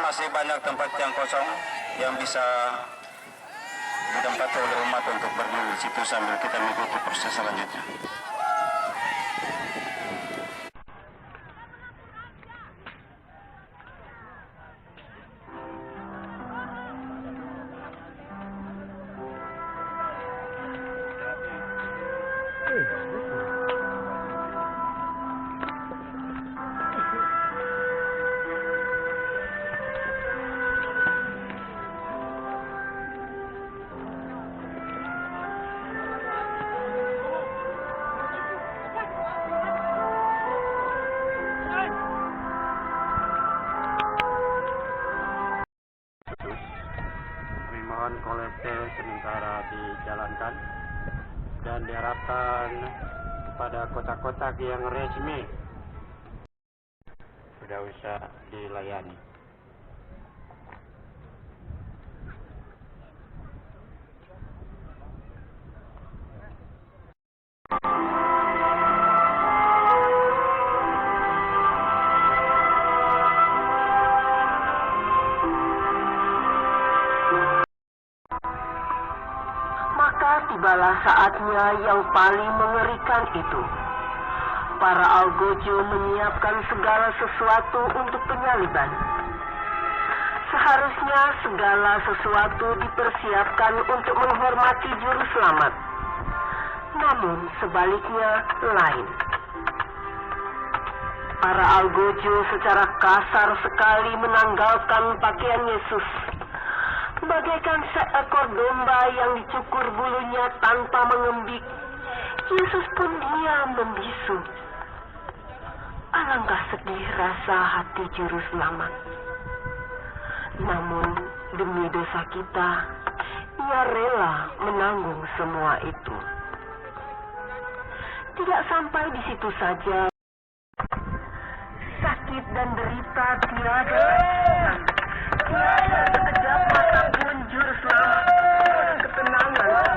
Masih banyak tempat yang kosong yang bisa ditempati oleh umat untuk berdiri di situ sambil kita mengikuti proses selanjutnya. Mohon kolekte sementara dijalankan dan diharapkan pada kotak-kotak yang resmi sudah bisa dilayani. Tibalah saatnya yang paling mengerikan itu. Para algojo menyiapkan segala sesuatu untuk penyaliban. Seharusnya segala sesuatu dipersiapkan untuk menghormati juru selamat. Namun sebaliknya lain. Para algojo secara kasar sekali menanggalkan pakaian Yesus. Bagaikan seekor domba yang dicukur bulunya tanpa mengembik, Yesus pun diam membisu. Alangkah sedih rasa hati juru selamat. Namun demi dosa kita, Ia rela menanggung semua itu. Tidak sampai di situ saja. Sakit dan derita tiada. Tiada sekejap mata pun juru selamat ketenangan.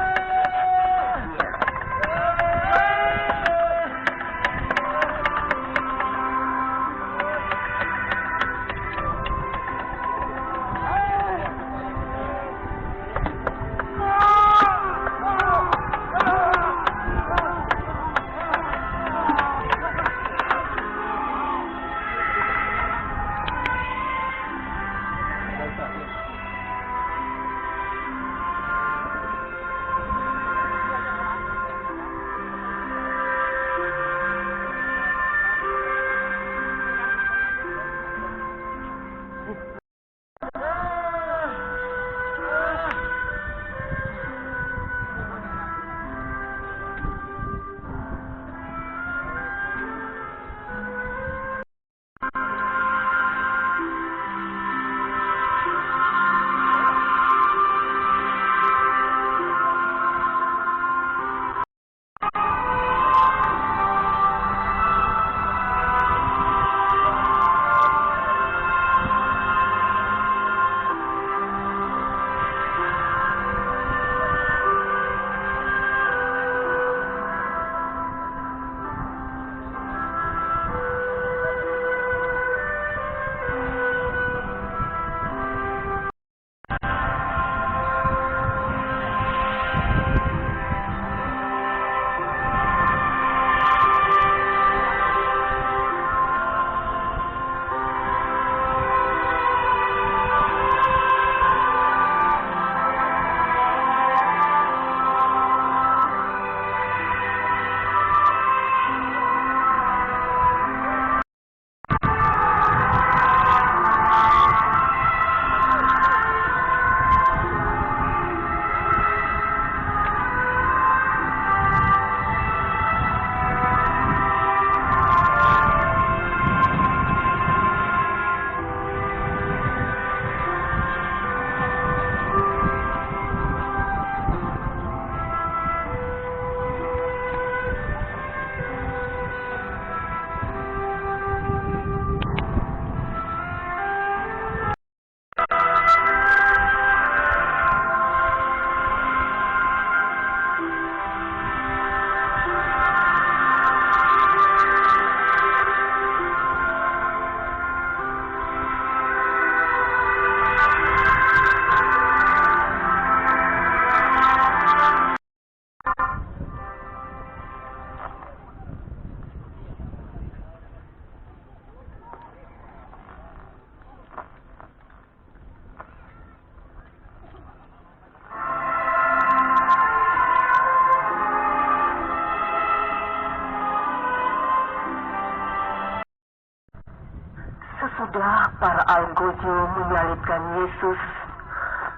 algojo menyalibkan Yesus,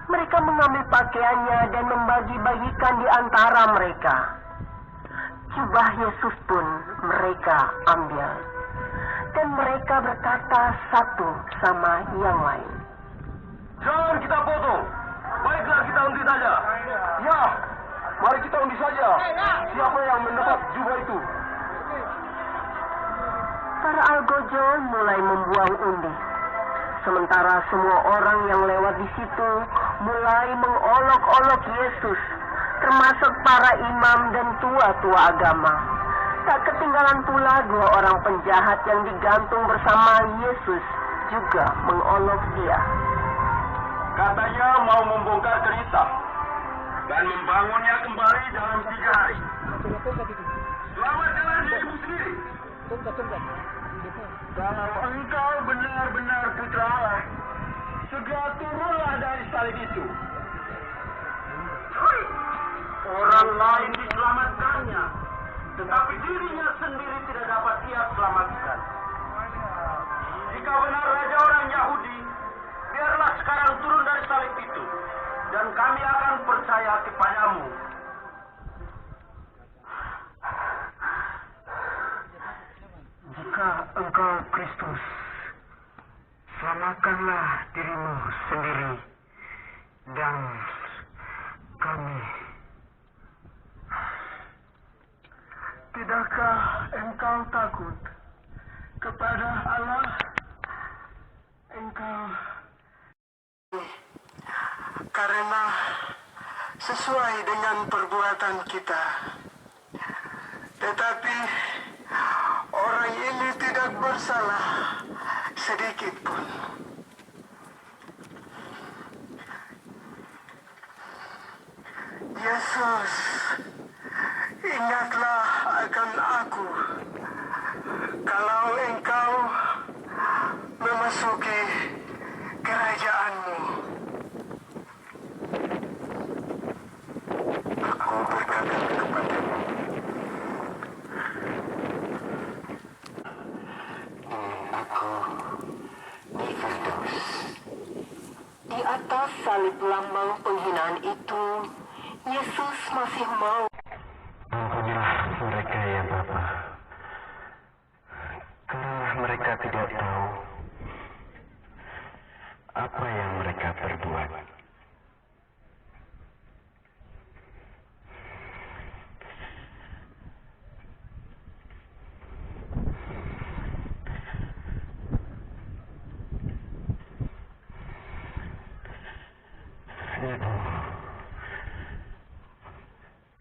mereka mengambil pakaiannya dan membagi-bagikan di antara mereka. Jubah Yesus pun mereka ambil, dan mereka berkata satu sama yang lain, Jangan kita potong. Baiklah kita undi saja. Ya, mari kita undi saja. Siapa yang mendapat jubah itu? para algojo mulai membuang undi. Sementara semua orang yang lewat di situ mulai mengolok-olok Yesus, termasuk para imam dan tua-tua agama. Tak ketinggalan pula dua orang penjahat yang digantung bersama Yesus juga mengolok dia. Katanya mau membongkar cerita dan membangunnya kembali dalam 3 hari. Selamat jalan dirimu sendiri. Kalau engkau benar-benar putra Allah, segera turunlah dari salib itu. Orang lain diselamatkannya, tetapi dirinya sendiri tidak dapat ia selamatkan. Jika benar raja orang Yahudi, biarlah sekarang turun dari salib itu, dan kami akan percaya kepadamu. Jika engkau Kristus, selamatkanlah dirimu sendiri dan kami. Tidakkah engkau takut kepada Allah? Engkau Karena sesuai dengan perbuatan kita. Tetapi orang ini tidak bersalah sedikit pun. Yesus, ingatlah akan aku kalau engkau memasuki kerajaanmu. Aku berkata kepadamu, aku di Firdaus. Di atas salib lambang penghinaan itu, Yesus masih mau. Ampunilah mereka ya Bapa, karena mereka tidak tahu apa yang mereka perbuat.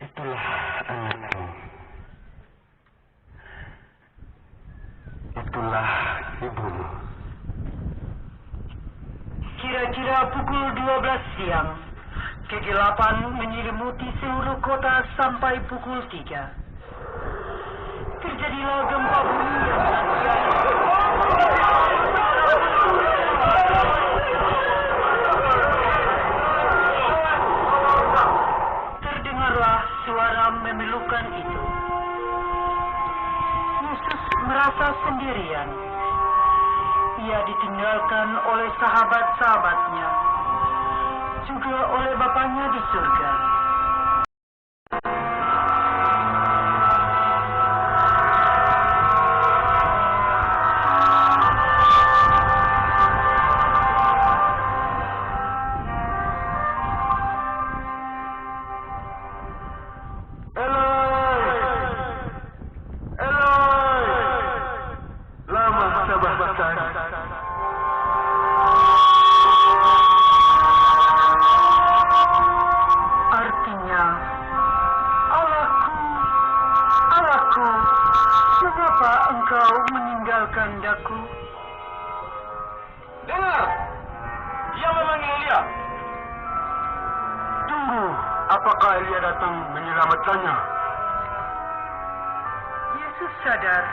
Itulah anakmu. Itulah ibumu. Kira-kira pukul 12 siang, kegelapan menyelimuti seluruh kota sampai pukul 3. Terjadilah gempa bumi yang sangat. Terdengarlah suara memilukan itu. Yesus merasa sendirian. Ia ditinggalkan oleh sahabat-sahabatnya, juga oleh Bapaknya di surga. Artinya, Allahku, mengapa engkau meninggalkan daku? dengar, dia memanggil Elia. Tunggu, apakah Elia datang menyelamatkannya? Yesus sadar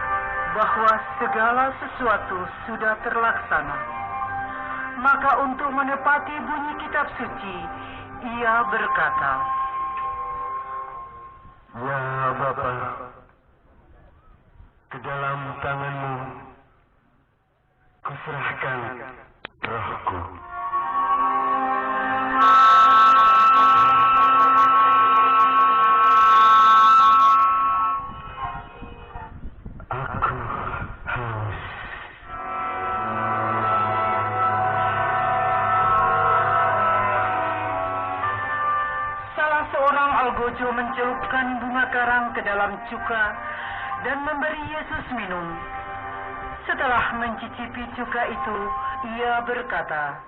bahwa segala sesuatu sudah terlaksana. Maka untuk menepati bunyi kitab suci, ia berkata, Ya Bapa, ke dalam tanganmu kuserahkan Rohku. Aku haus. Salah seorang algojo mencelupkan bunga karang ke dalam cuka dan memberi Yesus minum. Setelah mencicipi cuka itu, ia berkata,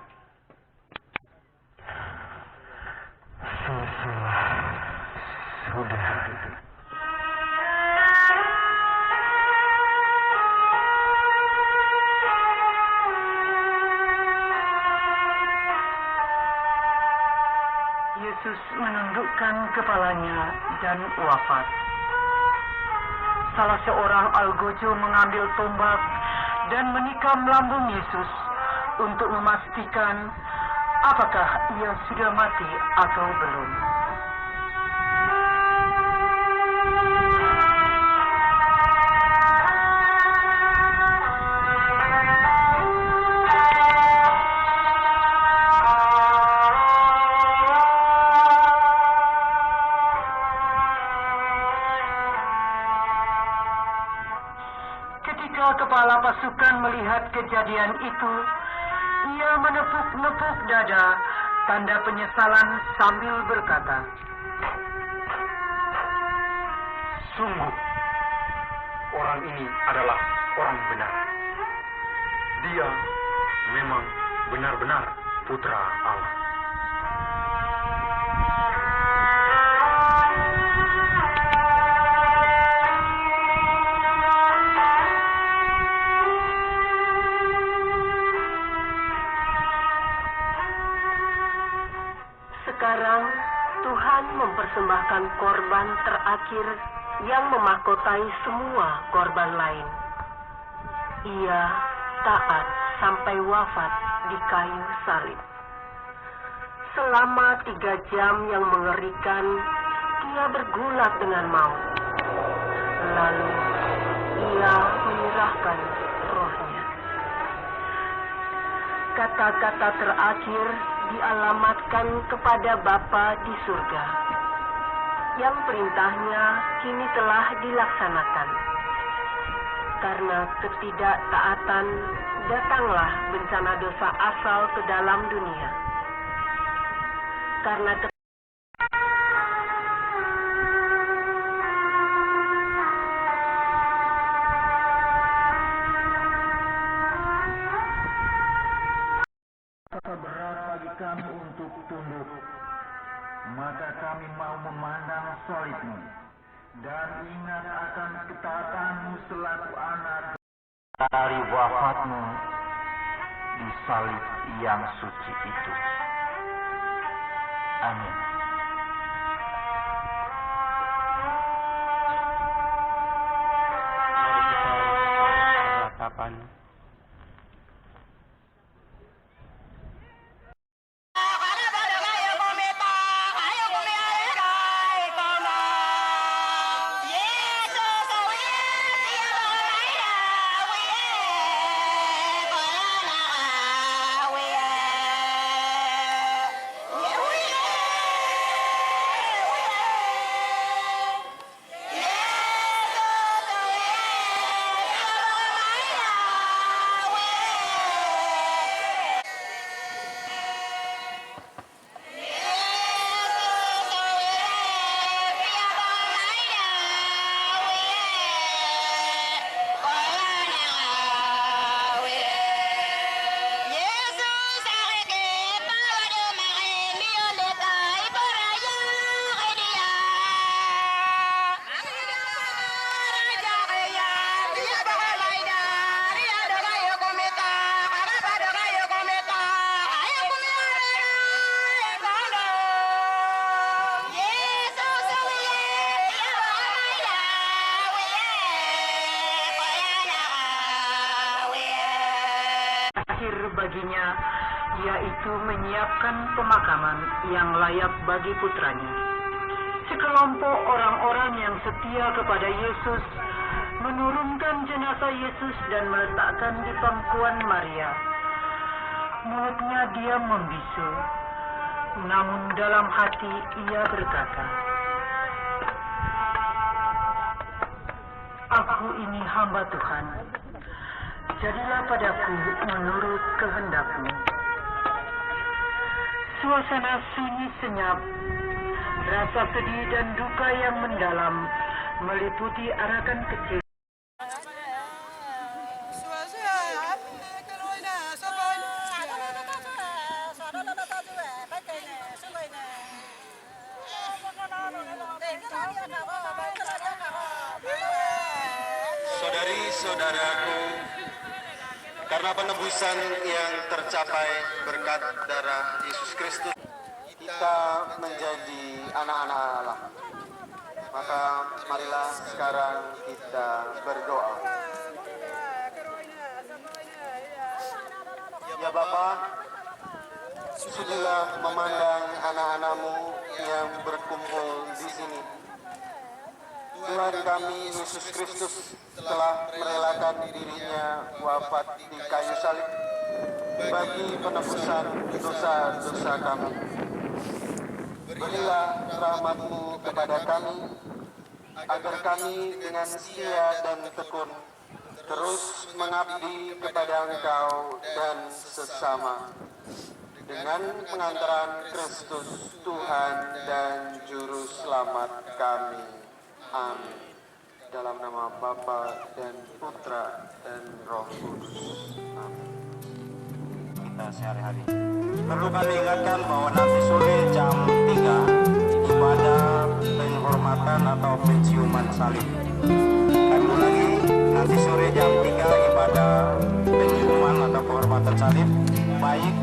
Sudah. Yesus menundukkan kepalanya dan wafat. Salah seorang algojo mengambil tombak dan menikam lambung Yesus untuk memastikan apakah ia sudah mati atau belum. Ketika kepala pasukan melihat kejadian itu, ia menepuk-nepuk dada, tanda penyesalan sambil berkata, Sungguh, orang ini adalah orang benar. Dia memang benar-benar putra Allah. Sekarang Tuhan mempersembahkan korban terakhir yang memahkotai semua korban lain. Ia taat sampai wafat di kayu salib. Selama 3 jam yang mengerikan, ia bergulat dengan maut. Lalu ia menyerahkan rohnya. Kata-kata terakhir dialamatkan kepada Bapa di surga, yang perintahnya kini telah dilaksanakan. Karena ketidaktaatan, datanglah bencana dosa asal ke dalam dunia. Karena Berat bagi kami untuk tunduk, maka kami mau memandang salib-Mu dan ingat akan ketaatanmu selaku anak dari wafat-Mu di salib yang suci itu. Amin. Kapan? Baginya, yaitu menyiapkan pemakaman yang layak bagi putranya. Sekelompok orang-orang yang setia kepada Yesus menurunkan jenazah Yesus dan meletakkan di pangkuan Maria. Mulutnya dia membisu, namun dalam hati ia berkata, "Aku ini hamba Tuhan, jadilah padaku menurut kehendak-Mu." Suasana sunyi senyap, rasa sedih dan duka yang mendalam meliputi arakan kecil. Saudari-saudaraku, karena penebusan yang tercapai berkat darah Yesus Kristus, kita menjadi anak-anak Allah. Maka marilah sekarang kita berdoa. Ya Bapa, sudahlah memandang anak-anak-Mu yang berkumpul di sini. Tuhan kami Yesus Kristus telah merelakan dirinya wafat di kayu salib bagi penebusan dosa-dosa kami. Berilah rahmat-Mu kepada kami, agar kami dengan setia dan tekun terus mengabdi kepada Engkau dan sesama, dengan pengantaran Kristus Tuhan dan Juru Selamat kami. Amin. Dalam nama Bapa dan Putra dan Roh Kudus. Amin. Kita sehari-hari. Perlu kami ingatkan bahwa nanti sore jam 3 ibadah penghormatan atau penciuman salib. Kami ulangi, nanti sore jam 3 ibadah penciuman atau penghormatan salib, baik